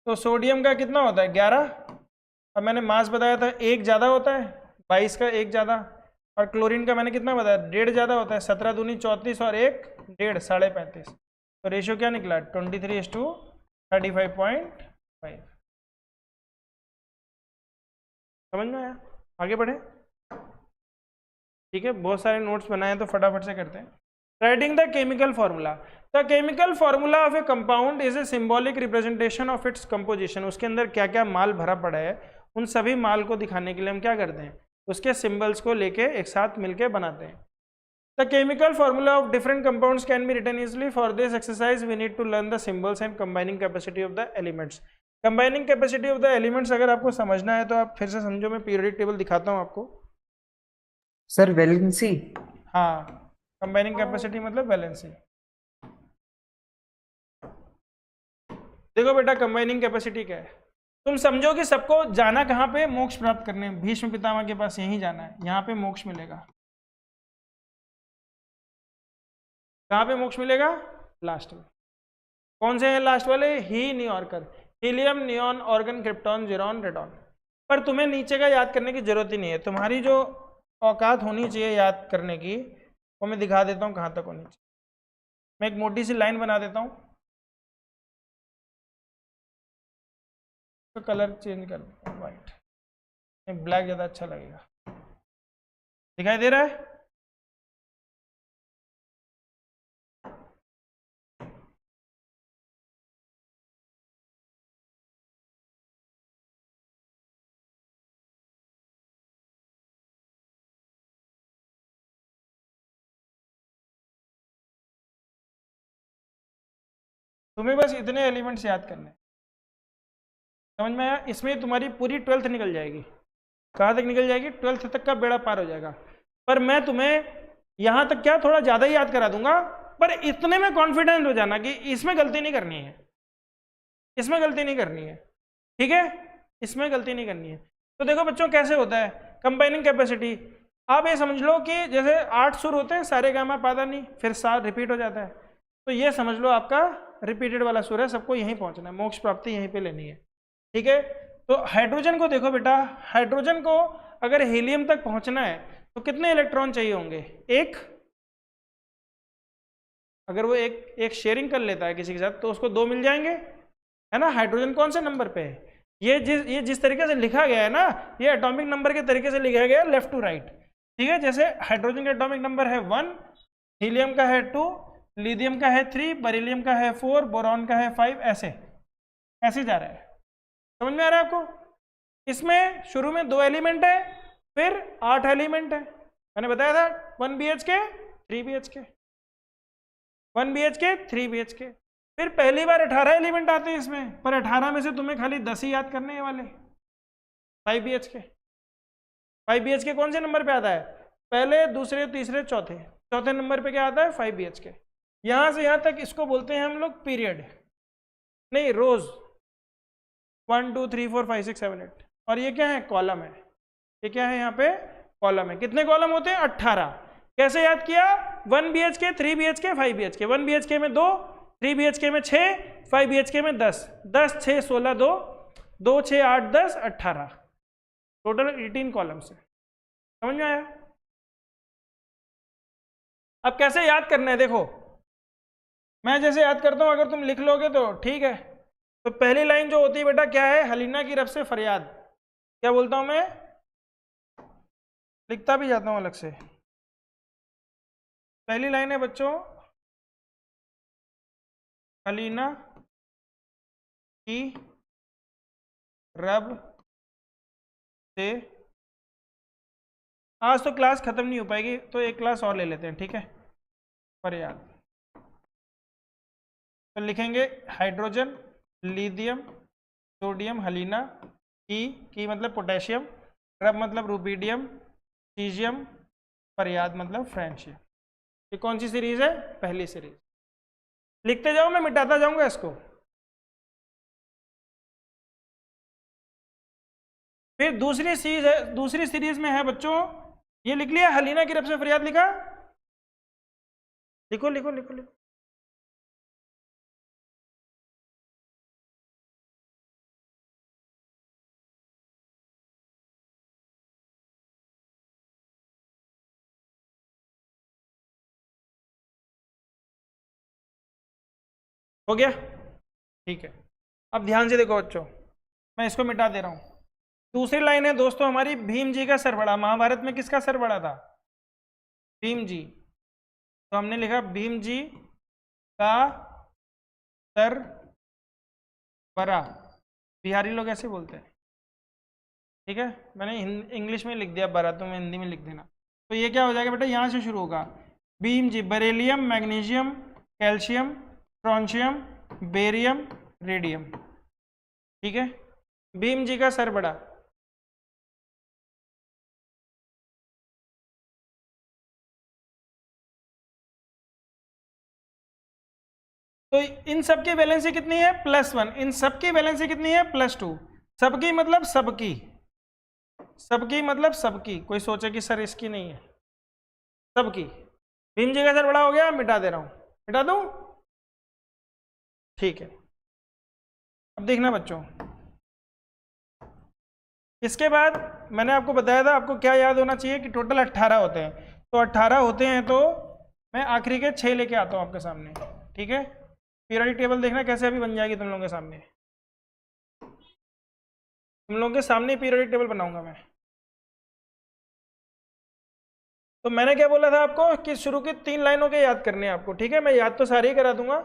तो सोडियम का कितना होता है, 11। अब मैंने मास बताया था, एक ज़्यादा होता है, 22 का एक ज़्यादा। और क्लोरीन का मैंने कितना बताया, 1.5 ज़्यादा होता है, 17 दूनी 34 और 1 1.5 35। तो रेशियो क्या निकला, 23:35.5। समझ में आया? आगे बढ़े, ठीक है। बहुत सारे नोट्स बनाए हैं तो फटाफट से करते हैं। Writing the chemical formula. The chemical formula of a compound is a symbolic representation of its composition. उसके अंदर क्या क्या माल भरा पड़ा है, उन सभी माल को दिखाने के लिए हम क्या करते हैं, उसके सिंबल्स को लेके एक साथ मिलके बनाते हैं। The chemical formula of different compounds can be written easily. For this exercise we need to learn the symbols and combining capacity of the elements. Combining capacity of the elements अगर आपको समझना है तो आप फिर से समझो, मैं पीरियोडिक टेबल दिखाता हूँ आपको। Sir valency. हाँ, कंबाइनिंग कैपेसिटी मतलब वैलेंसी। देखो बेटा, कंबाइनिंग कैपेसिटी क्या है, तुम समझो कि सबको जाना कहाँ पे, मोक्ष प्राप्त करने, भीष्म पितामह के पास यहीं जाना है, यहाँ पे मोक्ष मिलेगा। कहाँ पे मोक्ष मिलेगा? लास्ट में। कौन से हैं लास्ट वाले? ही, नियॉर्कर, हीलियम, नियॉन, ऑर्गन, क्रिप्टॉन, ज़ीरॉन, रेडॉन। पर तुम्हें नीचे का याद करने की जरूरत ही नहीं है, तुम्हारी जो औकात होनी चाहिए याद करने की वो मैं दिखा देता हूँ कहाँ तक होनी चाहिए। मैं एक मोटी सी लाइन बना देता हूँ, तो कलर चेंज कर देता हूँ, वाइट, ब्लैक ज़्यादा अच्छा लगेगा। दिखाई दे रहा है? तुम्हें बस इतने एलिमेंट्स याद करने, समझ में आया? इसमें तुम्हारी पूरी 12th निकल जाएगी। कहाँ तक निकल जाएगी? 12th तक का बेड़ा पार हो जाएगा। पर मैं तुम्हें यहाँ तक क्या थोड़ा ज़्यादा ही याद करा दूंगा, पर इतने में कॉन्फिडेंट हो जाना कि इसमें गलती नहीं करनी है, इसमें गलती नहीं करनी है, ठीक है? इसमें गलती नहीं करनी है। तो देखो बच्चों कैसे होता है कंबाइनिंग कैपेसिटी। आप ये समझ लो कि जैसे 8 सुर होते हैं, सारे गामा पादा नहीं, फिर 7 रिपीट हो जाता है, तो ये समझ लो आपका रिपीटेड वाला सुर है, सबको यहीं पहुंचना है, मोक्ष प्राप्ति यहीं पे लेनी है, ठीक है? तो हाइड्रोजन को देखो बेटा, हाइड्रोजन को अगर हीलियम तक पहुंचना है तो कितने इलेक्ट्रॉन चाहिए होंगे? एक। अगर वो एक शेयरिंग कर लेता है किसी के साथ तो उसको 2 मिल जाएंगे, है ना? हाइड्रोजन कौन से नंबर पे है? ये जिस तरीके से लिखा गया है ना, ये एटॉमिक नंबर के तरीके से लिखा गया है, लेफ्ट टू राइट, ठीक है? जैसे हाइड्रोजन का एटॉमिक नंबर है 1, हीलियम का है 2, लिथियम का है 3, बेरिलियम का है 4, बोरॉन का है 5, ऐसे ऐसे जा रहा है। समझ में आ रहा है आपको? इसमें शुरू में 2 एलिमेंट है, फिर 8 एलिमेंट है। मैंने बताया था 1 BHK 3 BHK, 1 BHK 3 BHK, फिर पहली बार 18 एलिमेंट आते हैं इसमें, पर 18 में से तुम्हें खाली 10 ही याद करने वाले। 5 BHK, 5 BHK कौन से नंबर पे आता है? पहले, दूसरे, तीसरे, चौथे। चौथे नंबर पे क्या आता है? 5 BHK। यहां से यहां तक इसको बोलते हैं हम लोग पीरियड, नहीं रोज। 1 2 3 4 5 6 7 8, और ये क्या है? कॉलम है। ये क्या है? यहाँ पे कॉलम है। कितने कॉलम होते हैं? 18। कैसे याद किया? 1 BHK 3 BHK 5 BHK, 1 BHK में 2, 3 BHK में 6, 5 BHK में 10, 10 6 16 2, 2 6 8 10 18, टोटल 18 कॉलम्स है। समझ में आया? अब कैसे याद करना है देखो, मैं जैसे याद करता हूं, अगर तुम लिख लोगे तो ठीक है। तो पहली लाइन जो होती है बेटा क्या है? हलीना की रब से फरियाद। क्या बोलता हूं मैं? लिखता भी जाता हूं अलग से। पहली लाइन है बच्चों, हलीना की रब से। आज तो क्लास खत्म नहीं हो पाएगी, तो एक क्लास और ले लेते हैं, ठीक है? फरियाद। तो लिखेंगे हाइड्रोजन, लिथियम, सोडियम, हलीना, की मतलब पोटेशियम, रब मतलब रुबीडियम, सीजियम, फरियाद मतलब फ्रेंशियम। ये कौन सी सीरीज है? पहली सीरीज। लिखते जाओ, मैं मिटाता जाऊंगा इसको। फिर दूसरी सीरीज है, दूसरी सीरीज में है बच्चों, ये लिख लिया, हलीना की रब से फरियाद लिखा, लिखो लिखो लिखो लिखो। हो गया? ठीक है। अब ध्यान से देखो बच्चों, मैं इसको मिटा दे रहा हूं। दूसरी लाइन है दोस्तों हमारी, भीम जी का सर बड़ा। महाभारत में किसका सर बड़ा था? भीम जी। तो हमने लिखा भीम जी का सर बड़ा। बिहारी लोग ऐसे बोलते हैं। ठीक है, मैंने इंग्लिश में लिख दिया 12, तो मैं हिंदी में लिख देना। तो ये क्या हो जाएगा बेटा, यहाँ से शुरू होगा BmG, beryllium, magnesium, calcium, strontium, barium, radium. ठीक है, BmG का सर बड़ा। तो इन सबकी वैलेंसी कितनी है, +1। इन सबकी वैलेंसी कितनी है, +2। सबकी मतलब सबकी, सबकी मतलब सबकी। कोई सोचे कि सर इसकी नहीं है, सबकी। BmG का सर बड़ा हो गया, मिटा दे रहा हूं, मिटा दूं, ठीक है। अब देखना बच्चों, इसके बाद मैंने आपको बताया था आपको क्या याद होना चाहिए कि टोटल 18 होते हैं। तो 18 होते हैं, तो मैं आखिरी के 6 लेके आता हूं आपके सामने। ठीक है, पीरियोडिक टेबल देखना कैसे अभी बन जाएगी तुम लोगों के सामने। तुम लोगों के सामने पीरियोडिक टेबल बनाऊंगा मैं। तो मैंने क्या बोला था आपको कि शुरू की 3 लाइनों के याद करने हैं आपको। ठीक है, मैं याद तो सारे ही करा दूंगा,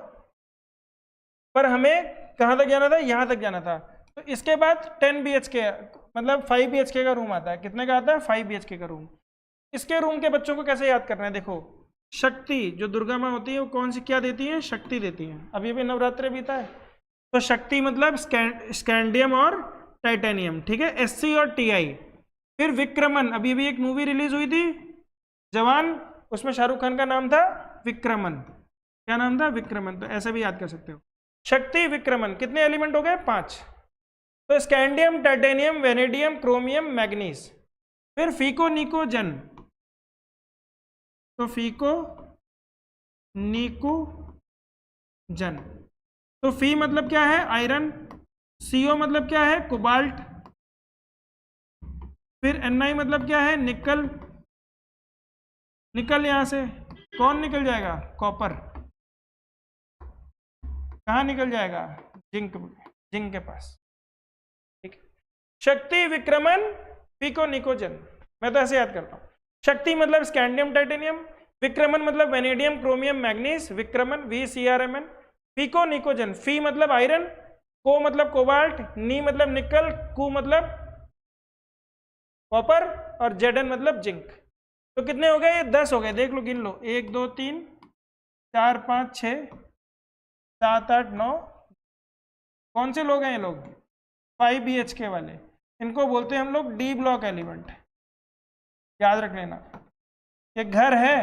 पर हमें कहाँ तक जाना था, यहाँ तक जाना था। तो इसके बाद 10 BHK मतलब 5 BHK का रूम आता है। कितने का आता है, 5 BHK का रूम। इसके रूम के बच्चों को कैसे याद करना है, देखो शक्ति जो दुर्गा माँ होती है वो कौन सी क्या देती है, शक्ति देती है। अभी भी नवरात्रि बीता है, तो शक्ति मतलब स्कैंडियम और टाइटेनियम। ठीक है, SC और TI। फिर विक्रमन, अभी भी एक मूवी रिलीज हुई थी जवान, उसमें शाहरुख खान का नाम था विक्रमन। क्या नाम था, विक्रमन। तो ऐसे भी याद कर सकते हो, शक्ति विक्रमन। कितने एलिमेंट हो गए, 5। तो scandium, titanium, vanadium, chromium, manganese. फिर फीको निको जन, तो फीको निको जन। तो फी मतलब क्या है, आयरन। CO मतलब क्या है, कोबाल्ट। फिर Ni मतलब क्या है, निकल। निकल यहां से कौन निकल जाएगा, कॉपर। कहाँ निकल जाएगा, जिंक, जिंक के पास। ठीक है, शक्ति विक्रमन फीको निकोजन। मैं तो ऐसे याद करता हूँ, शक्ति मतलब स्कैंडियम टाइटेनियम, विक्रमन मतलब वेनेडियम क्रोमियम मैग्नीज, विक्रमन VCRMN। फीको निकोजन, फी मतलब आयरन, को मतलब कोबाल्ट, नी मतलब निकल, कू मतलब कॉपर, और Zn मतलब जिंक। तो कितने हो गए, ये 10 हो गए। देख लो, गिन लो, 1 2 3 4 5 6 7 8 9। कौन से लोग हैं ये लोग, 5 BHK वाले। इनको बोलते हैं हम लोग D ब्लॉक एलिमेंट। याद रख लेना, ये घर है,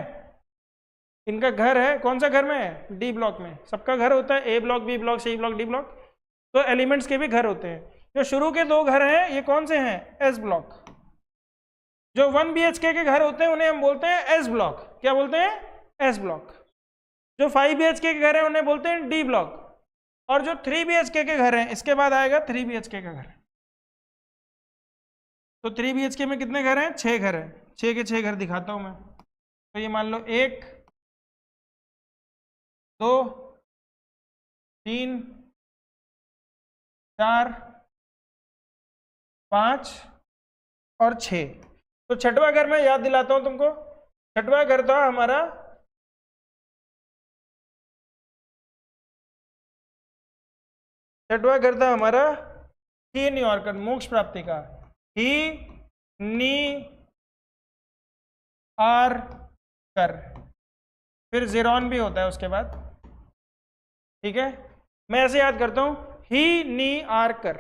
इनका घर है। कौन सा घर में है, D ब्लॉक में। सबका घर होता है, A block, B block, C block, D block. तो एलिमेंट्स के भी घर होते हैं। जो शुरू के 2 घर हैं ये कौन से हैं, S ब्लॉक। जो 1 BHK के घर होते हैं उन्हें हम बोलते हैं S ब्लॉक। क्या बोलते हैं, S ब्लॉक। जो 5 BHK के घर हैं उन्हें बोलते हैं D ब्लॉक। और जो 3 BHK के घर हैं, इसके बाद आएगा 3 BHK का घर। तो 3 BHK में कितने घर हैं, 6 घर हैं। 6 के 6 घर दिखाता हूं मैं। तो ये मान लो 1 2 3 4 5 और 6। तो 6वां घर मैं याद दिलाता हूं तुमको। 6वां घर था हमारा, छठवां घर था हमारा ही न्यूयॉर्कर, मोक्ष प्राप्ति का। ही नी आर कर, फिर जेरॉन भी होता है उसके बाद। ठीक है, मैं ऐसे याद करता हूं, ही नी आर कर,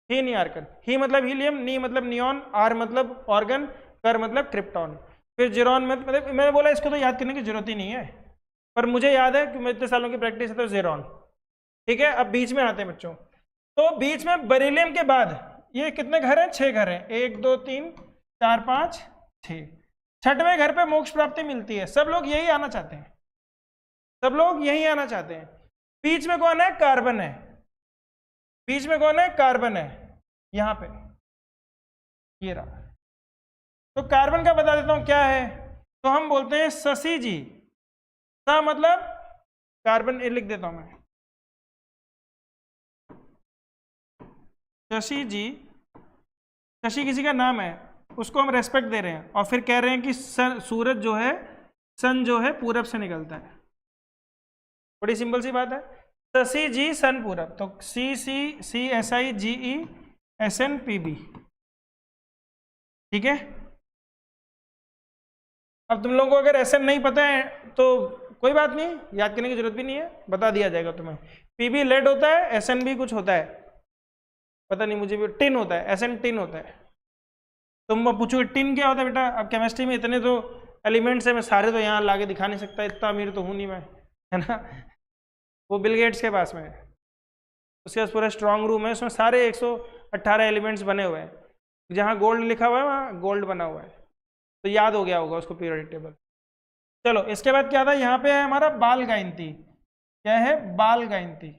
ही नी आर कर। ही मतलब हीलियम, नी मतलब नियॉन, आर मतलब ऑर्गन, कर मतलब क्रिप्टॉन। फिर जेरॉन में मतलब मैंने बोला इसको तो याद करने की जरूरत ही नहीं है, पर मुझे याद है कि मैं इतने सालों की प्रैक्टिस है, तो जेरॉन। ठीक है, अब बीच में आते हैं बच्चों। तो बीच में बेरिलियम के बाद ये कितने घर हैं, 6 घर हैं। 1 2 3 4 5 6। 6वें घर पे मोक्ष प्राप्ति मिलती है। सब लोग यही आना चाहते हैं, सब लोग यही आना चाहते हैं। बीच में कौन है, कार्बन है। बीच में कौन है, कार्बन है, यहां पे ये रहा। तो कार्बन का बता देता हूं क्या है। तो हम बोलते हैं शशि जी। सा मतलब कार्बन, ये लिख देता हूं मैं, शशि जी। शशि किसी का नाम है, उसको हम रेस्पेक्ट दे रहे हैं, और फिर कह रहे हैं कि सूरज जो है, सन जो है पूरब से निकलता है। बड़ी सिंपल सी बात है, शशि जी सन पूरब। तो CCSIGESNPB। ठीक है। अब तुम लोगों को अगर एसएन नहीं पता है तो कोई बात नहीं, याद करने की जरूरत भी नहीं है, बता दिया जाएगा तुम्हें। पीबी लेड होता है, एसएन भी कुछ होता है, पता नहीं मुझे भी, टिन होता है, एसएन टिन होता है। तुम पूछोगे टिन क्या होता है बेटा, अब केमिस्ट्री में इतने तो एलिमेंट्स है, मैं सारे तो यहाँ लाके दिखा नहीं सकता, इतना अमीर तो हूँ नहीं मैं, है ना। वो बिल गेट्स के पास में है, उसके पास पूरा स्ट्रांग रूम है, उसमें सारे 118 एलिमेंट्स बने हुए हैं, जहाँ गोल्ड लिखा हुआ है वहाँ गोल्ड बना हुआ है, तो याद हो गया होगा उसको पीरियोडिक टेबल। चलो इसके बाद क्या था, यहाँ पे है हमारा बाल गायंती। क्या है, बाल गायंती।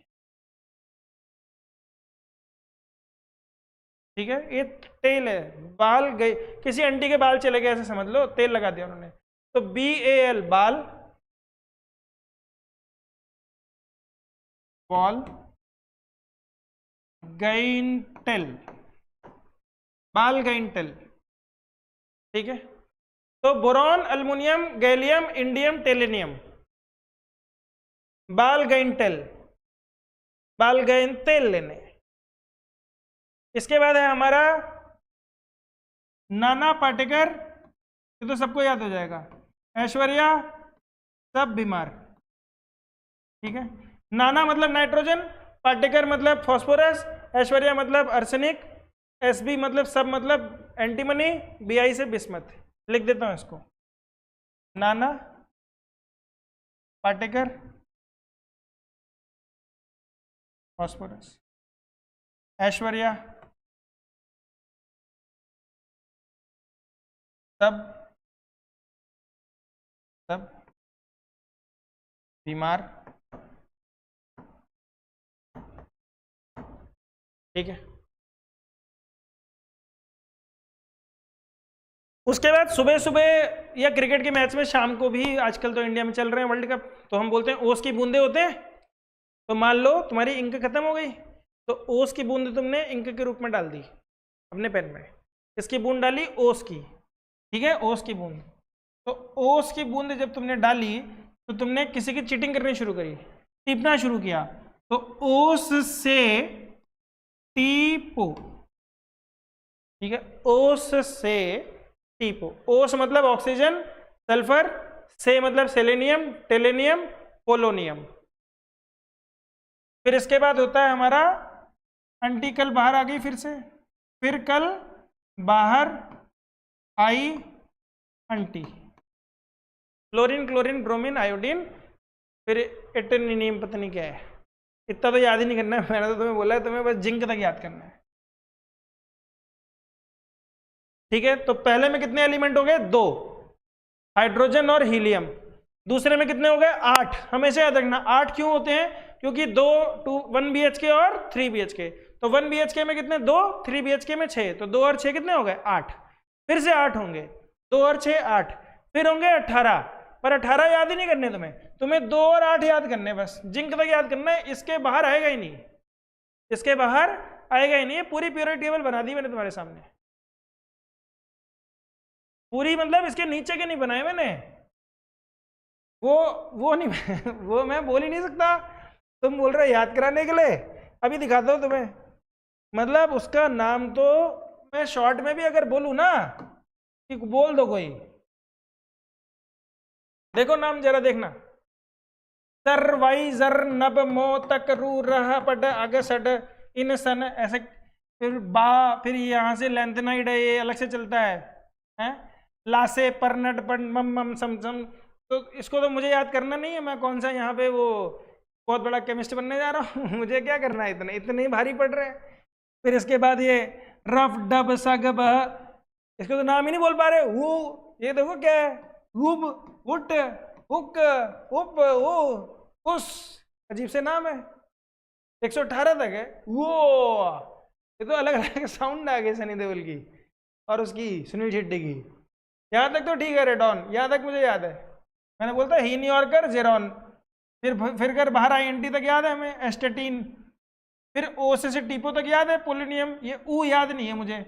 ठीक है, ये तेल है, बाल गए, किसी आंटी के बाल चले गए ऐसे समझ लो, तेल लगा दिया उन्होंने, तो BAL बाल, बॉल गाइंटेल, बाल गाइंटेल। ठीक है, तो बोरॉन, अल्मुनियम, गैलियम, इंडियम, टेलेनियम, बाल गाइंटेल, बाल गाइंटेल लेने। इसके बाद है हमारा नाना पाटेकर, ये तो सबको याद हो जाएगा, ऐश्वर्या, सब बीमार। ठीक है, नाना मतलब नाइट्रोजन, पाटेकर मतलब फास्फोरस, ऐश्वर्या मतलब अर्सेनिक, SB मतलब सब मतलब एंटीमनी, BI से बिस्मथ। लिख देता हूं इसको, नाना पाटेकर फास्फोरस, ऐश्वर्या सब सब बीमार। ठीक है, उसके बाद सुबह सुबह या क्रिकेट के मैच में शाम को भी, आजकल तो इंडिया में चल रहे हैं वर्ल्ड कप, तो हम बोलते हैं ओस की बूंदे होते हैं। तो मान लो तुम्हारी इंक खत्म हो गई, तो ओस की बूंद तुमने इंक के रूप में डाल दी अपने पेन में, इसकी बूंद डाली ओस की। ठीक है, ओस की बूंद, तो ओस की बूंद जब तुमने डाली तो तुमने किसी की चीटिंग करनी शुरू करी, टीपना शुरू किया, तो ओस से टीपो। ठीक है, ओस से टीपो, ओस मतलब ऑक्सीजन, सल्फर, से मतलब सेलेनियम, टेलेनियम, पोलोनियम। फिर इसके बाद होता है हमारा आंटी कल बाहर आ गई फिर से, फिर कल बाहर आई aunty, chlorine, chlorine, bromine, iodine, फिर एटेनियम, पता नहीं क्या है, इतना तो याद ही नहीं करना है, मैंने तो तुम्हें बोला है तुम्हें बस जिंक तक याद करना है। ठीक है, तो पहले में कितने एलिमेंट हो गए, 2, हाइड्रोजन और हीलियम। दूसरे में कितने हो गए, 8। हमेशा याद रखना 8 क्यों होते हैं, क्योंकि 1 BHK और 3 BHK, तो 1 BHK में कितने, 2, 3 BHK में 6, तो 2 और 6 कितने हो गए, 8। फिर से 8 होंगे, 2 और 6 8, फिर होंगे 18, पर 18 याद ही नहीं करने तुम्हें 2 और 8 याद करने, बस जिंक तक याद करना है, इसके बाहर आएगा ही नहीं, इसके बाहर आएगा ही नहीं। पूरी पीरियोडिक टेबल बना दी मैंने तुम्हारे सामने, पूरी, मतलब इसके नीचे के नहीं बनाए मैंने, वो नहीं वो मैं बोल ही नहीं सकता, तुम बोल रहे याद कराने के लिए, अभी दिखाता हूं तुम्हें, मतलब उसका नाम तो मैं शॉर्ट में भी अगर बोलूं ना, कि बोल दो कोई, देखो नाम जरा देखना, सर्वाइजर नब मो तक रू रह पट अगसट इन सन, ऐसे, फिर फिर यहाँ से लेंथनाइड है, ये अलग से चलता है? लासे परनट पर मम मम सम सम, तो इसको तो मुझे याद करना नहीं है, मैं कौन सा यहाँ पे वो बहुत बड़ा केमिस्ट बनने जा रहा हूँ मुझे क्या करना है, इतने इतने ही भारी पड़ रहे हैं। फिर इसके बाद ये रफ डब सग बह, इसको तो नाम ही नहीं बोल पा रहे, वो ये देखो क्या है, वुब, वुट, हुक, उप, ओ, उस, अजीब से नाम है, 118 तक है वो, ये तो अलग अलग साउंड आ गए सनी देओल की और उसकी सुनील शेट्टी की। यहाँ तक तो ठीक है, रेडॉन यहाँ तक मुझे याद है, मैंने बोलता ही न्यूयॉर्कर, जेरॉन, फिर कर बाहर INT तक याद है हमें, एस्टेटीन, फिर ओ से टीपो तक याद है, पोलिनियम, ये ऊ याद नहीं है मुझे,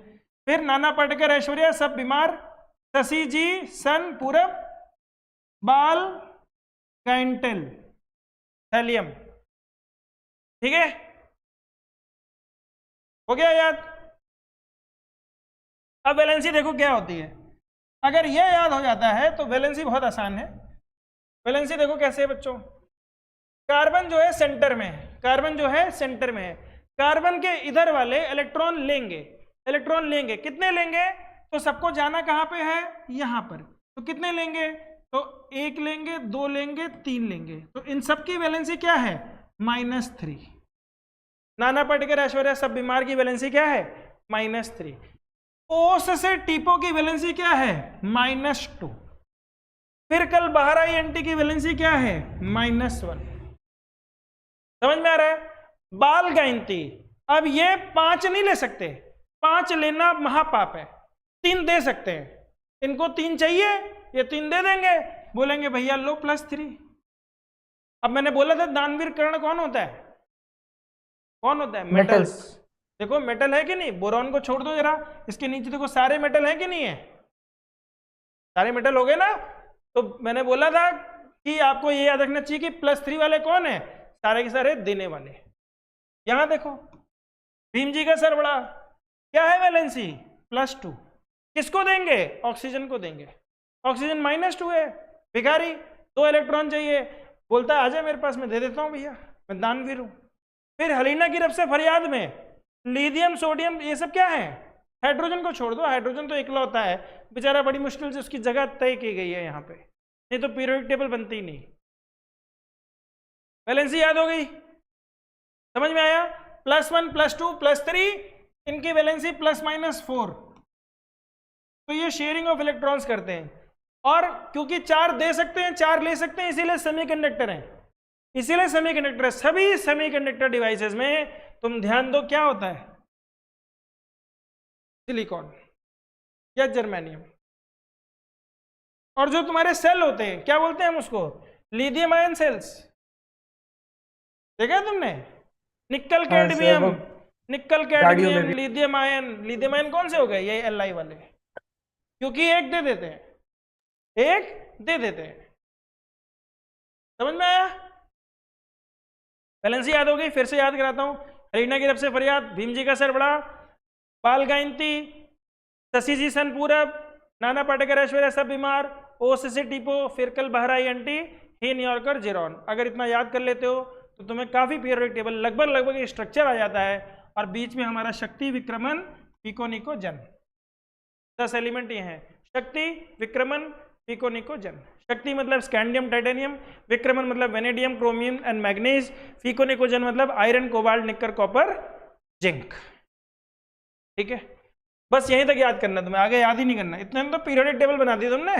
फिर नाना पाटेकर, ऐश्वर्या सब बीमार, शशि जी, सन, पूरब, बाल गाइंटेल, थैलियम। ठीक है, हो गया याद। अब वैलेंसी देखो क्या होती है, अगर ये याद हो जाता है तो वैलेंसी बहुत आसान है। वैलेंसी देखो कैसे है बच्चों, कार्बन जो है सेंटर में है, कार्बन जो है सेंटर में है, कार्बन के इधर वाले इलेक्ट्रॉन लेंगे, इलेक्ट्रॉन लेंगे, कितने लेंगे, तो सबको जाना कहाँ पे है, यहाँ पर, तो कितने लेंगे, तो 1 लेंगे, 2 लेंगे, 3 लेंगे, तो इन सब की वैलेंसी क्या है, -3। नाना पाटेकर, ऐश्वर्या सब बीमार की वैलेंसी क्या है, -3। ओस से टीपो की वैलेंसी क्या है, -2। फिर कल बाहर आई एंटी की वैलेंसी क्या है, -1। समझ में आ रहा है। बाल गायंती, अब ये 5 नहीं ले सकते, 5 लेना महापाप है, 3 दे सकते हैं, इनको 3 चाहिए, ये 3 दे देंगे, बोलेंगे भैया लो +3। अब मैंने बोला था दानवीर कर्ण कौन होता है, कौन होता है, मेटल्स। देखो मेटल है कि नहीं, बोरॉन को छोड़ दो जरा, इसके नीचे देखो सारे मेटल है कि नहीं है, सारे मेटल हो गए ना। तो मैंने बोला था कि आपको ये याद रखना चाहिए कि +3 वाले कौन है, सारे के सारे देने वाले। यहां देखो भीम जी का सर बड़ा, क्या है वैलेंसी, +2। किसको देंगे, ऑक्सीजन को देंगे, ऑक्सीजन -2 है, भिखारी 2 इलेक्ट्रॉन चाहिए, बोलता है आजा मेरे पास, मैं दे देता हूं भैया, मैं दानवीर हूं। फिर हलीना की रब से फरियाद में लिथियम सोडियम ये सब क्या है, हाइड्रोजन को छोड़ दो, हाइड्रोजन तो इकलौता है बेचारा, बड़ी मुश्किल से उसकी जगह तय की गई है यहाँ पे, नहीं तो पीरियोडिक टेबल बनती ही नहीं। वैलेंसी याद हो गई, समझ में आया, +1 +2 +3, इनकी वैलेंसी ±4। तो ये शेयरिंग ऑफ इलेक्ट्रॉन्स करते हैं, और क्योंकि 4 दे सकते हैं 4 ले सकते हैं, इसीलिए सेमीकंडक्टर है, इसीलिए सेमीकंडक्टर है। सभी सेमीकंडक्टर डिवाइसेस में तुम ध्यान दो क्या होता है, सिलिकॉन या जर्मेनियम। और जो तुम्हारे सेल होते हैं क्या बोलते हैं हम उसको, लिथियम आयन सेल्स, देखा है तुमने, निकल कैडमियम, निकल cadmium lithium ion, lithium ion कौन से हो गए, ये Li वाले, क्योंकि एक दे देते हैं, एक दे देते हैं। समझ में आया, वैलेंसी याद हो गई, फिर से याद कराता हूं, हरीना की तरफ से फरियाद, भीम जी का सर बड़ा, बाल गायंती, शशि जी सन पूरब, नाना पाटेकर ऐश्वर्या सब बीमार, ओस से टीपो, फिर कल बहराई एंटी, ही न्यूयॉर्कर जेरॉन। अगर इतना याद कर लेते हो तो तुम्हें काफी पीरियोडिक टेबल लगभग स्ट्रक्चर आ जाता है। और बीच में हमारा शक्ति, विक्रमण, पिको निको जन, 10 एलिमेंट ये हैं, शक्ति, विक्रमण, पिको निको जन। शक्ति मतलब स्कैंडियम टाइटेनियम, विक्रमण मतलब वेनेडियम क्रोमियम एंड मैग्नीज, पिको निको जन मतलब iron cobalt nickel copper zinc. ठीक है, बस यहीं तक याद करना तुम्हें, आगे याद ही नहीं करना। इतने तो पीरियोडिक टेबल बना दी तुमने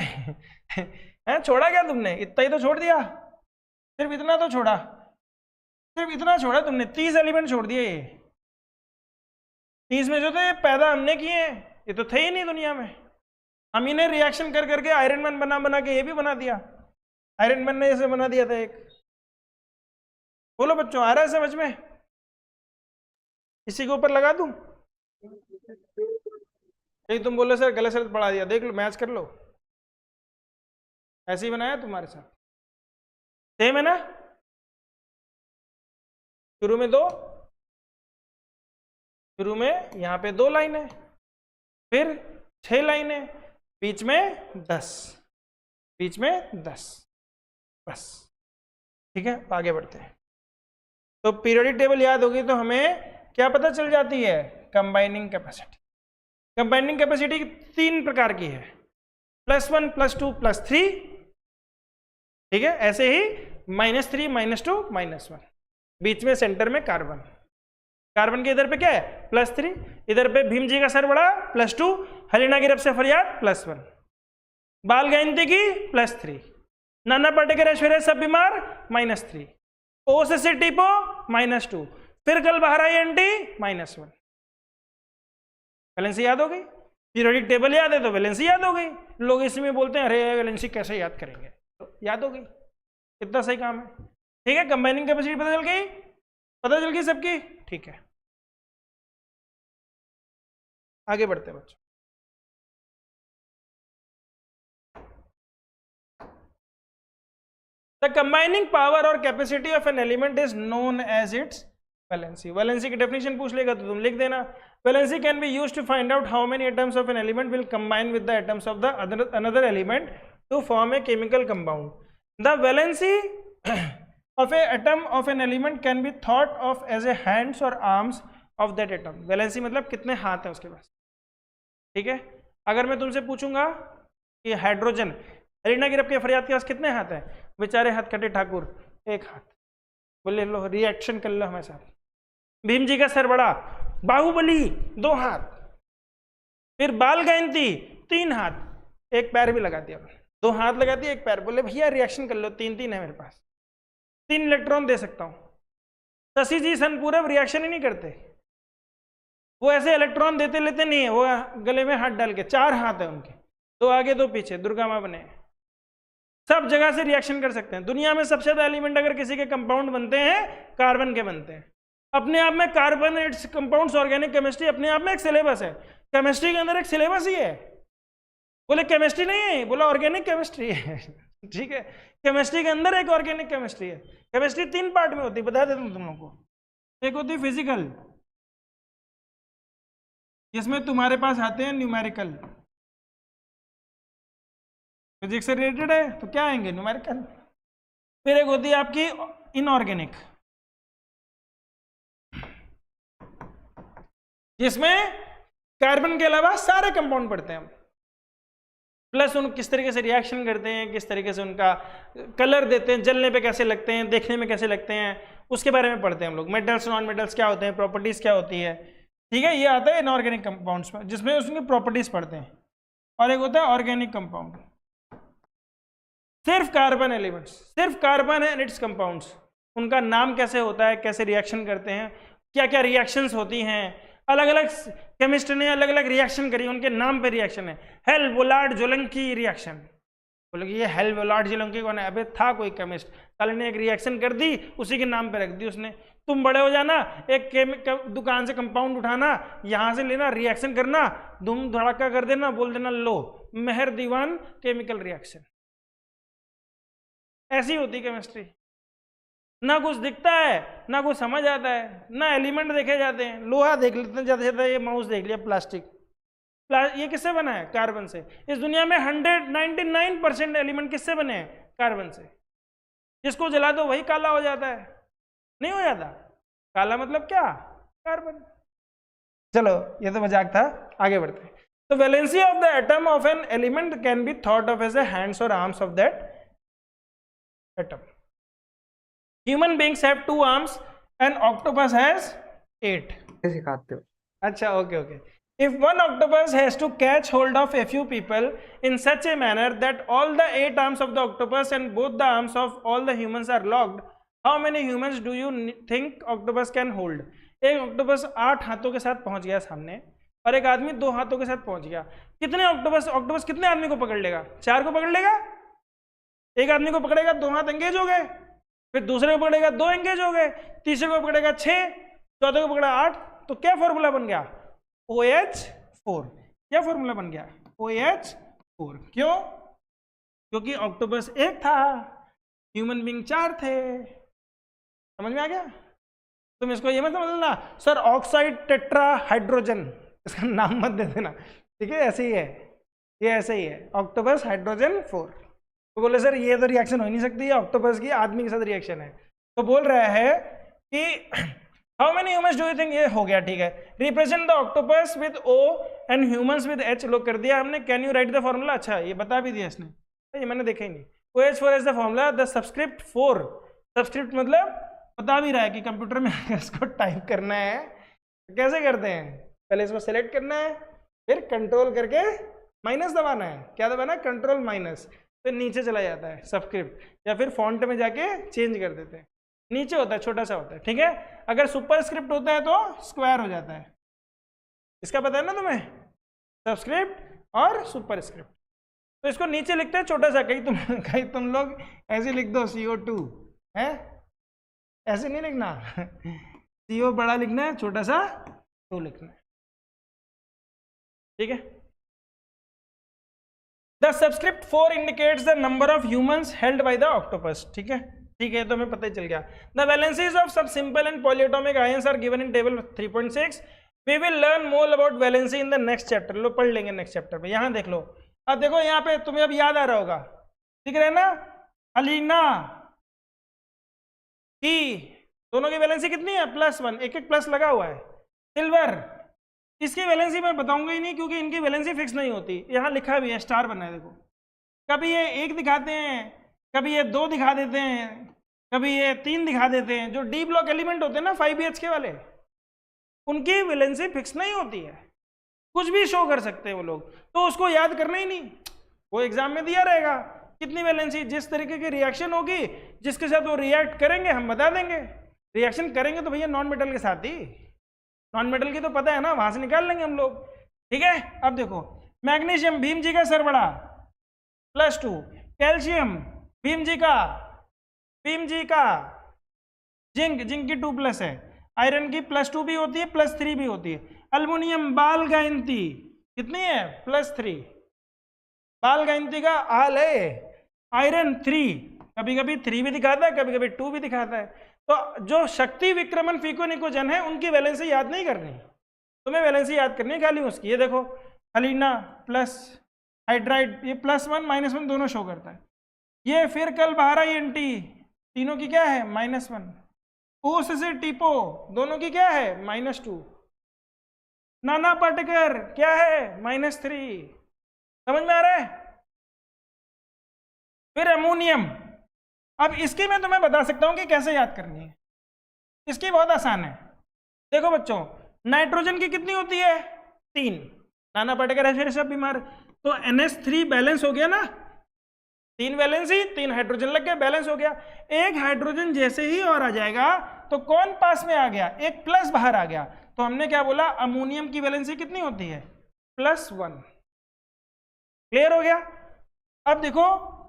है, छोड़ा क्या तुमने, इतना ही तो छोड़ दिया, सिर्फ इतना तो छोड़ा, सिर्फ इतना छोड़ा तुमने, 30 एलिमेंट छोड़ दिए। ये 30 में जो थे पैदा हमने किए हैं, ये तो थे ही नहीं दुनिया में, हम इन्हें रिएक्शन कर करके आयरन मैन बना बना के ये भी बना दिया, आयरन मैन ने ऐसे बना दिया था एक। बोलो बच्चों, आ रहा है समझ में, इसी के ऊपर लगा दूं, नहीं तुम बोले सर गलत शरत पढ़ा दिया, देख लो मैच कर लो, ऐसे ही बनाया तुम्हारे साथ, सेम है ना, शुरू में 2, शुरू में यहाँ पे 2 लाइनें, फिर 6 लाइनें, बीच में 10, बीच में 10, बस। ठीक है, आगे बढ़ते हैं। तो पीरियोडिक टेबल याद होगी तो हमें क्या पता चल जाती है, कंबाइनिंग कैपेसिटी। कंबाइनिंग कैपेसिटी 3 प्रकार की है, +1 +2 +3। ठीक है, ऐसे ही -3 -2 -1, बीच में सेंटर में कार्बन, कार्बन के इधर पे क्या है +3, इधर पे भीम जी का सर बड़ा +2, हलीना की रब से फरियाद +1, बाल गायंती की +3, नाना पाटेकर ऐश्वर्या सब बीमार -3, ओस से टीपो -2, फिर कल बाहर आई एंटी -1। वैलेंसी याद हो गई, पीरियोडिक टेबल याद है तो वैलेंसी याद हो गई। लोग इसमें बोलते हैं अरे वैलेंसी कैसे याद करेंगे, तो याद हो गई, इतना सही काम है। ठीक है, कंबाइनिंग कैपेसिटी पता चल गई, पता चल गई सबकी। ठीक है, आगे बढ़ते हैं बच्चों। The combining power or capacity of an element is known as its valency, valency की डेफिनेशन पूछ लेगा तो तुम लिख देना। Valency can be used to find out how many atoms of an element will combine with the atoms of the another element to form a chemical compound. The valency of a atom of an element can be thought of as a hands or arms of that atom। Valency मतलब कितने हाथ हैं उसके पास, ठीक है। अगर मैं तुमसे पूछूंगा कि हाइड्रोजन, एलिना गिरफ्त के फरियाद के पास कितने हाथ हैं, बेचारे हाथ कटे ठाकुर, एक हाथ, बोले लो रिएक्शन कर लो हमारे साथ। भीम जी का सर बड़ा, बाहुबली 2 हाथ, फिर बाल गायंती 3 हाथ, एक पैर भी लगा दिया, 2 हाथ लगा दिया, एक पैर, बोले भैया रिएक्शन कर लो, 3 है मेरे पास, 3 इलेक्ट्रॉन दे सकता हूं। शशि जी सनपूरब रिएक्शन ही नहीं करते, वो ऐसे इलेक्ट्रॉन देते लेते नहीं है, वो गले में हाथ डाल के, 4 हाथ है उनके, 2 आगे 2 पीछे, दुर्गा माँ बने, सब जगह से रिएक्शन कर सकते हैं। दुनिया में सबसे ज्यादा एलिमेंट अगर किसी के कंपाउंड बनते हैं, कार्बन के बनते हैं। अपने आप में carbon it's compounds organic chemistry अपने आप में एक सिलेबस है, केमिस्ट्री के अंदर एक सिलेबस ही है। बोले केमिस्ट्री नहीं है, बोला ऑर्गेनिक केमिस्ट्री है, ठीक है। केमिस्ट्री के अंदर एक ऑर्गेनिक केमिस्ट्री है। केमिस्ट्री 3 पार्ट में होती है, बता देता हूं तुम लोगों को। एक होती है फिजिकल, जिसमें तुम्हारे पास आते हैं न्यूमेरिकल, फिजिक्स से रिलेटेड है तो क्या आएंगे, न्यूमेरिकल। फिर एक होती है आपकी इनऑर्गेनिक, जिसमें कार्बन के अलावा सारे कंपाउंड पढ़ते हैं, प्लस उन किस तरीके से रिएक्शन करते हैं, किस तरीके से उनका कलर देते हैं, जलने पे कैसे लगते हैं, देखने में कैसे लगते हैं, उसके बारे में पढ़ते हैं हम लोग। मेटल्स नॉन मेटल्स क्या होते हैं, प्रॉपर्टीज क्या होती है, ठीक है। ये आता है इनऑर्गेनिक कंपाउंड्स में, जिसमें उसकी प्रॉपर्टीज पढ़ते हैं। और एक होता है ऑर्गेनिक कंपाउंड, सिर्फ कार्बन एलिमेंट्स, सिर्फ कार्बन एंड इट्स कंपाउंड्स, उनका नाम कैसे होता है, कैसे रिएक्शन करते हैं, क्या क्या रिएक्शंस होती हैं, अलग अलग केमिस्ट ने अलग अलग रिएक्शन करी, उनके नाम पे रिएक्शन है। हेल वोलार्ड जोलंकी रिएक्शन, बोले ये हेल वोलार्ड जोलंकी कौन है, अबे था कोई केमिस्ट, साले ने एक रिएक्शन कर दी, उसी के नाम पे रख दी उसने। तुम बड़े हो जाना, एक दुकान से कंपाउंड उठाना, यहां से लेना, रिएक्शन करना, धूम धड़ाका कर देना, बोल देना लो मेहर दीवान केमिकल रिएक्शन। ऐसी होती केमिस्ट्री। ना कुछ दिखता है, ना कुछ समझ आता है, ना एलिमेंट देखे जाते हैं। लोहा देख लेते हैं, ज्यादा से ज्यादा ये माउस देख लिया, प्लास्टिक, ये किससे बना है, कार्बन से। इस दुनिया में 199% एलिमेंट किससे बने हैं, कार्बन से। जिसको जला दो वही काला हो जाता है, नहीं हो जाता काला, मतलब क्या, कार्बन। चलो ये तो मजाक था, आगे बढ़ते हैं। तो valency of the atom of an element can be thought of as a hands और arms of that atom. Human beings have 2 arms and octopus has 8। सिखाते हो। अच्छा, okay। If one octopus has to catch hold of a few people in such a manner that all the 8 arms of the octopus and both the arms of all the humans are locked, how many humans do you think octopus can hold? एक octopus 8 हाथों के साथ पहुंच गया सामने, और एक आदमी 2 हाथों के साथ पहुंच गया। कितने octopus कितने आदमी को पकड़ लेगा, 4 को पकड़ लेगा। एक आदमी को पकड़ेगा, 2 हाथ एंगेज हो गए, फिर दूसरे को पकड़ेगा, 2 एंगेज हो गए, तीसरे को पकड़ेगा 6, चौथे को पकड़ा 8। तो क्या फॉर्मूला बन गया, OH4। क्या फॉर्मूला बन गया, OH4। क्यों, क्योंकि ऑक्टोपस 1 था, ह्यूमन बीइंग 4 थे। समझ में आ गया। तुम इसको ये मत समझना सर ऑक्साइड टेट्रा हाइड्रोजन, इसका नाम मत दे देना, ठीक है। ऐसे ही है, ये ऐसे ही है, ऑक्टोपस हाइड्रोजन 4। तो बोले सर ये तो रिएक्शन हो ही नहीं सकती है, ऑक्टोपस की आदमी के साथ रिएक्शन है। तो बोल रहा है कि how many humans do you think, ये हो गया, ठीक है। Represent the octopus with O and humans with H। लोग कर दिया हमने। Can you right the formula, अच्छा ये बता भी दिया इसने, ये मैंने देखा ही नहीं। OH4 is the formula, the subscript 4, subscript मतलब बता भी रहा है कि कंप्यूटर में इसको टाइप करना है। कैसे करते हैं, पहले इसको सेलेक्ट करना है, फिर कंट्रोल करके माइनस दबाना है। क्या दबाना है, कंट्रोल माइनस, फिर नीचे चला जाता है सबस्क्रिप्ट, या फिर फॉन्ट में जाके चेंज कर देते हैं। नीचे होता है, छोटा सा होता है, ठीक है। अगर सुपर स्क्रिप्ट होता है तो स्क्वायर हो जाता है। इसका पता है ना तुम्हें, सबस्क्रिप्ट और सुपर स्क्रिप्ट। तो इसको नीचे लिखते हैं छोटा सा, कहीं तुम लोग ऐसे लिख दो CO2 है, ऐसे नहीं लिखना CO बड़ा लिखना है, छोटा सा 2 लिखना है, ठीक है। The subscript 4 indicates the number of humans held by the octopus, ठीक है। ठीक है, तो हमें पता ही चल गया। द वैलेंसीज ऑफ सब simple and polyatomic ions are given in table 3.6। We will learn more about valency in the next chapter. लो पढ़ लेंगे नेक्स्ट चैप्टर पे। यहाँ देख लो, अब देखो यहाँ पे तुम्हें अब याद आ रहा होगा, दिख रहा है ना, अलीना की दोनों की वैलेंसी कितनी है, +1, एक एक प्लस लगा हुआ है। सिल्वर, इसकी वैलेंसी मैं बताऊंगा ही नहीं क्योंकि इनकी वैलेंसी फिक्स नहीं होती। यहाँ लिखा भी है, स्टार बना है देखो, कभी ये 1 दिखाते हैं, कभी ये 2 दिखा देते हैं, कभी ये 3 दिखा देते हैं। जो डी ब्लॉक एलिमेंट होते हैं ना 5 BHK वाले, उनकी वैलेंसी फिक्स नहीं होती है, कुछ भी शो कर सकते हैं वो लोग, तो उसको याद करना ही नहीं। वो एग्जाम में दिया रहेगा कितनी वैलेंसी, जिस तरीके की रिएक्शन होगी, जिसके साथ वो रिएक्ट करेंगे हम बता देंगे। रिएक्शन करेंगे तो भैया नॉन मेटल के साथ ही, नॉन मेटल की तो पता है ना, वहां से निकाल लेंगे हम लोग। ठीक है, अब देखो मैग्नीशियम भीम जी का सरबड़ा +2, कैल्शियम भीम जी का जिंक की 2+ है, आयरन की +2 भी होती है, +3 भी होती है। अल्युमिनियम बाल गायंती कितनी है, +3, बाल गायंती का आल है। आयरन 3, कभी कभी 3 भी दिखाता है, कभी कभी 2 भी दिखाता है। तो जो शक्ति विक्रमण फीकोनिकोजन है उनकी वैलेंसी याद नहीं करनी, तुम्हें वैलेंसी याद करनी है खाली उसकी। ये देखो हलीना प्लस हाइड्राइड, ये +1 -1 दोनों शो करता है। ये फिर कल बहारा NT, तीनों की क्या है, -1। ओस से टीपो दोनों की क्या है, -2। नाना पाटेकर क्या है, -3। समझ में आ रहा है। फिर अमोनियम, अब इसकी मैं तुम्हें बता सकता हूं कि कैसे याद करनी है, इसकी बहुत आसान है। देखो बच्चों, नाइट्रोजन की कितनी होती है, 3, नाना पाटेकर है फिर सब बीमार, तो NH3 बैलेंस हो गया ना, 3 वैलेंसी 3 हाइड्रोजन लग गए, बैलेंस हो गया। एक हाइड्रोजन जैसे ही और आ जाएगा तो कौन पास में आ गया, एक प्लस बाहर आ गया, तो हमने क्या बोला, अमोनियम की वैलेंसी कितनी होती है, +1। क्लियर हो गया। अब देखो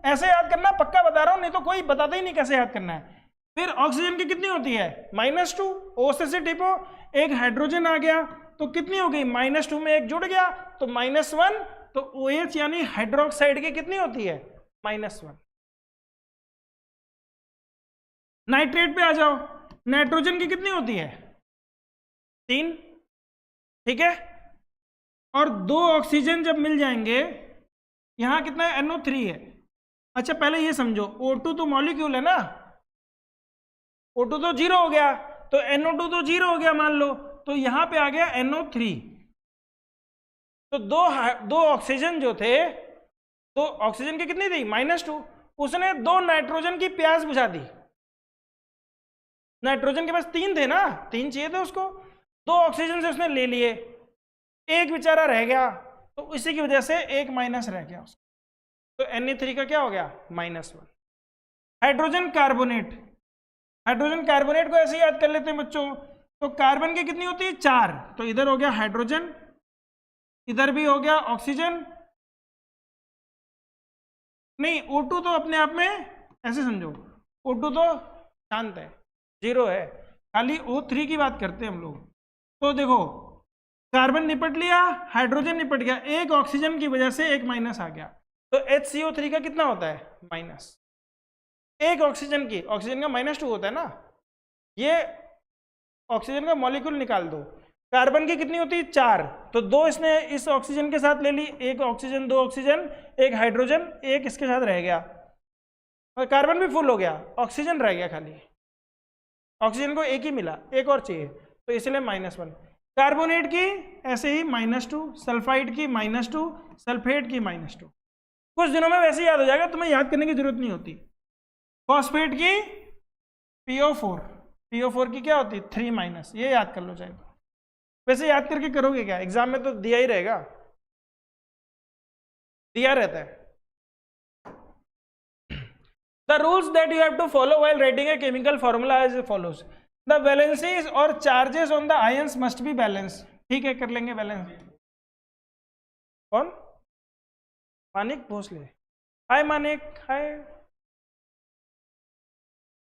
ऐसे याद करना, पक्का बता रहा हूं, नहीं तो कोई बताता ही नहीं कैसे याद करना है। फिर ऑक्सीजन की कितनी होती है, -2, O से टिपो, एक हाइड्रोजन आ गया तो कितनी हो गई, -2 में एक जुड़ गया तो -1, तो OH यानी हाइड्रोक्साइड की कितनी होती है, -1। नाइट्रेट पे आ जाओ, नाइट्रोजन की कितनी होती है, 3, ठीक है। और 2 ऑक्सीजन जब मिल जाएंगे, यहां कितना है, NO3 है। अच्छा पहले ये समझो, O2 तो मॉलिक्यूल है ना, O2 तो 0 हो गया, तो NO2 तो 0 हो गया मान लो, तो यहां पे आ गया NO3। तो दो ऑक्सीजन जो थे, तो ऑक्सीजन की कितनी थी, -2, उसने 2 नाइट्रोजन की प्यास बुझा दी। नाइट्रोजन के पास 3 थे ना, 3 चाहिए थे उसको, 2 ऑक्सीजन से उसने ले लिए, एक बेचारा रह गया, तो इसी की वजह से एक माइनस रह गया उसको, तो Na3 का क्या हो गया, -1। हाइड्रोजन कार्बोनेट, हाइड्रोजन कार्बोनेट को ऐसे याद कर लेते हैं बच्चों, तो कार्बन की कितनी होती है, 4, तो इधर हो गया हाइड्रोजन, इधर भी हो गया ऑक्सीजन, नहीं O2 तो अपने आप में ऐसे समझो, O2 तो शांत है, 0 है, खाली O3 की बात करते हैं हम लोग। तो देखो कार्बन निपट लिया, हाइड्रोजन निपट गया, एक ऑक्सीजन की वजह से एक माइनस आ गया, तो HCO3 का कितना होता है, माइनस। एक ऑक्सीजन की, ऑक्सीजन का -2 होता है ना, ये ऑक्सीजन का मॉलिक्यूल निकाल दो, कार्बन की कितनी होती है, 4, तो 2 इसने इस ऑक्सीजन के साथ ले ली, एक ऑक्सीजन 2 ऑक्सीजन, एक हाइड्रोजन, एक इसके साथ रह गया, और कार्बन भी फुल हो गया, ऑक्सीजन रह गया खाली, ऑक्सीजन को एक ही मिला, एक और चाहिए, तो इसलिए -1। कार्बोनेट की ऐसे ही -2, सल्फाइड की -2, सल्फेट की -2, कुछ दिनों में वैसे याद हो जाएगा, तुम्हें याद करने की जरूरत नहीं होती। फॉस्फेट की PO4 की क्या होती है, 3-, ये याद कर लो चाहे तो, वैसे याद करके करोगे क्या, एग्जाम में तो दिया ही रहेगा, दिया रहता है। The rules that you have to follow while writing a chemical formula as follows. The valencies or charges on the ions must be balanced. ठीक है, कर लेंगे बैलेंस। कौन, मानिक भोसले, हाय मानिक,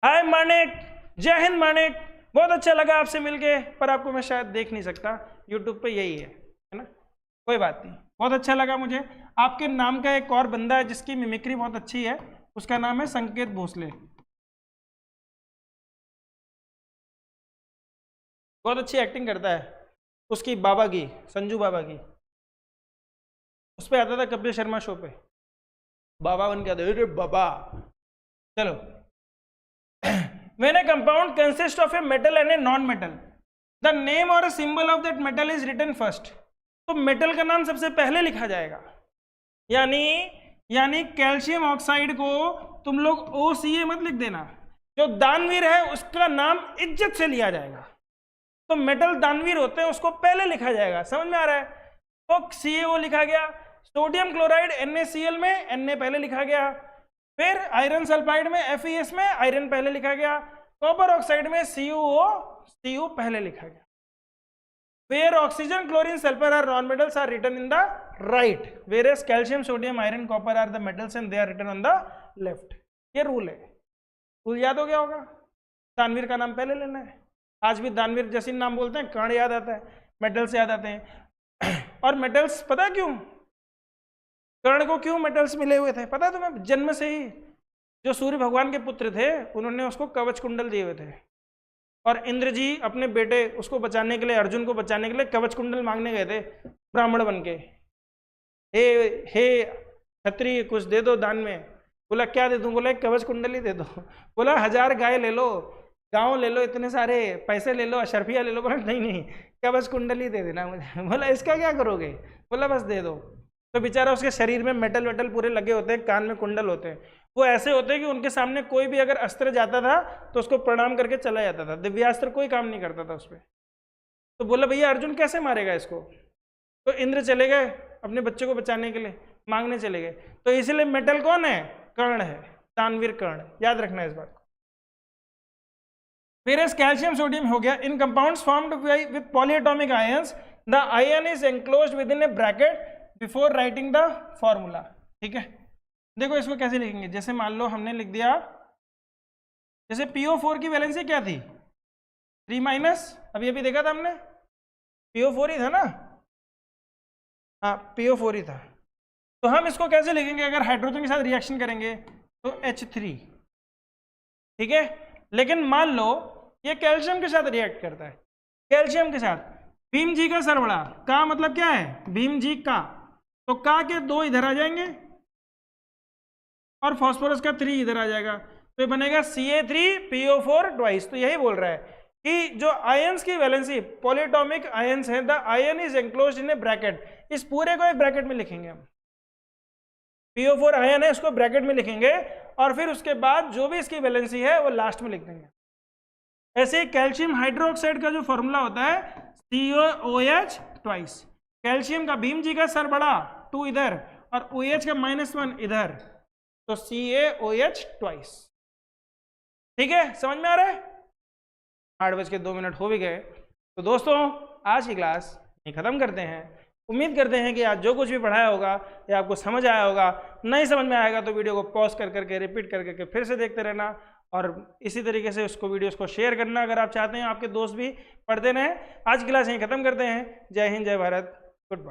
हाय मानिक, जय हिंद मानिक, बहुत अच्छा लगा आपसे मिलके, पर आपको मैं शायद देख नहीं सकता, यूट्यूब पे यही है ना, कोई बात नहीं, बहुत अच्छा लगा मुझे। आपके नाम का एक और बंदा है जिसकी मिमिक्री बहुत अच्छी है, उसका नाम है संकेत भोसले। बहुत अच्छी एक्टिंग करता है उसकी, बाबा की, संजू बाबा की। उस पे आता था कपिल शर्मा शो पे, बाबा बन के आता, अरे बाबा। चलो, when a compound consists of a metal and a non-metal, the name or a symbol of that metal is written first. तो मेटल का नाम सबसे पहले लिखा जाएगा, यानी कैल्शियम ऑक्साइड को तुम लोग OCA मत लिख देना, जो दानवीर है उसका नाम इज्जत से लिया जाएगा। तो मेटल दानवीर होते हैं, उसको पहले लिखा जाएगा, समझ में आ रहा है? तो CaO लिखा गया, सोडियम क्लोराइड NaCl में Na पहले लिखा गया, फिर आयरन सल्फाइड में FeS में आयरन पहले लिखा गया, कॉपर ऑक्साइड में CuO पहले लिखा गया। Where oxygen, chlorine, sulfur are non-metals are written in the right, whereas calcium, sodium, iron, copper are the metals and they are written on the left. ये rule है, rule याद हो गया होगा। दानवीर का नाम पहले लेना है। आज भी दानवीर जैसे नाम बोलते हैं, कण याद आता है, मेटल्स याद आते हैं। और मेटल्स पता क्यों, कर्ण को क्यों मेटल्स मिले हुए थे पता है तुम्हें? जन्म से ही जो सूर्य भगवान के पुत्र थे उन्होंने उसको कवच कुंडल दिए हुए थे, और इंद्र जी अपने बेटे उसको बचाने के लिए, अर्जुन को बचाने के लिए कवच कुंडल मांगने गए थे ब्राह्मण बन के। हे क्षत्रिय कुछ दे दो दान में। बोला क्या दे दूं? बोला एक कवच कुंडल ही दे दो। बोला 1000 गाय ले लो, गाँव ले लो, इतने सारे पैसे ले लो, अशरफिया ले लो। बोला नहीं कवच कुंडल ही दे देना मुझे। बोला इसका क्या करोगे? बोला बस दे दो। तो बेचारा उसके शरीर में मेटल वेटल पूरे लगे होते हैं, कान में कुंडल होते हैं, वो ऐसे होते हैं कि उनके सामने कोई भी अगर अस्त्र जाता था तो उसको प्रणाम करके चला जाता था, दिव्यास्त्र कोई काम नहीं करता था उस पर। तो बोला भैया अर्जुन कैसे मारेगा इसको? तो इंद्र चले गए अपने बच्चे को बचाने के लिए, मांगने चले गए। तो इसलिए मेटल कौन है? कर्ण है, दानवीर कर्ण, याद रखना इस बात को। Whereas calcium sodium हो गया, in compounds formed with polyatomic ions, the ion is enclosed within a bracket before writing the formula। ठीक है, देखो इसको कैसे लिखेंगे। जैसे मान लो हमने लिख दिया, जैसे PO4 की वैलेंसी क्या थी? 3-, अभी देखा था हमने, PO4 ही था ना? हाँ PO4 ही था। तो हम इसको कैसे लिखेंगे? अगर हाइड्रोजन के साथ रिएक्शन करेंगे तो H3, ठीक है। लेकिन मान लो ये कैल्शियम के साथ रिएक्ट करता है, कैल्शियम के साथ, भीम जी का सरबड़ा, का मतलब क्या है? भीम जी का, तो का के 2 इधर आ जाएंगे और फास्फोरस का 3 इधर आ जाएगा, तो ये बनेगा Ca3PO4 ट्वाइस। तो यही बोल रहा है कि जो आयंस की वैलेंसी, पॉलीएटॉमिक आयंस है, the ion is enclosed in a bracket. इस पूरे को एक ब्रैकेट में लिखेंगे हम, PO4 आयन है उसको ब्रैकेट में लिखेंगे, और फिर उसके बाद जो भी इसकी वैलेंसी है वो लास्ट में लिख देंगे। ऐसे ही कैल्शियम हाइड्रोक्साइड का जो फॉर्मूला होता है COOH ट्वाइस, कैल्शियम का भीम जी का सरबड़ा 2 इधर और OH का -1 इधर, तो CaOH ट्वाइस। ठीक है, समझ में आ रहा है? 8:02 हो भी गए। तो दोस्तों आज की क्लास ये खत्म करते हैं। उम्मीद करते हैं कि आज जो कुछ भी पढ़ाया होगा या आपको समझ आया होगा। नहीं समझ में आएगा तो वीडियो को पॉज कर करके रिपीट कर करके फिर से देखते रहना, और इसी तरीके से उसको वीडियोस को शेयर करना अगर आप चाहते हैं आपके दोस्त भी पढ़ते रहें। आज की क्लास यहीं खत्म करते हैं। जय हिंद, जय भारत, गुड बाय।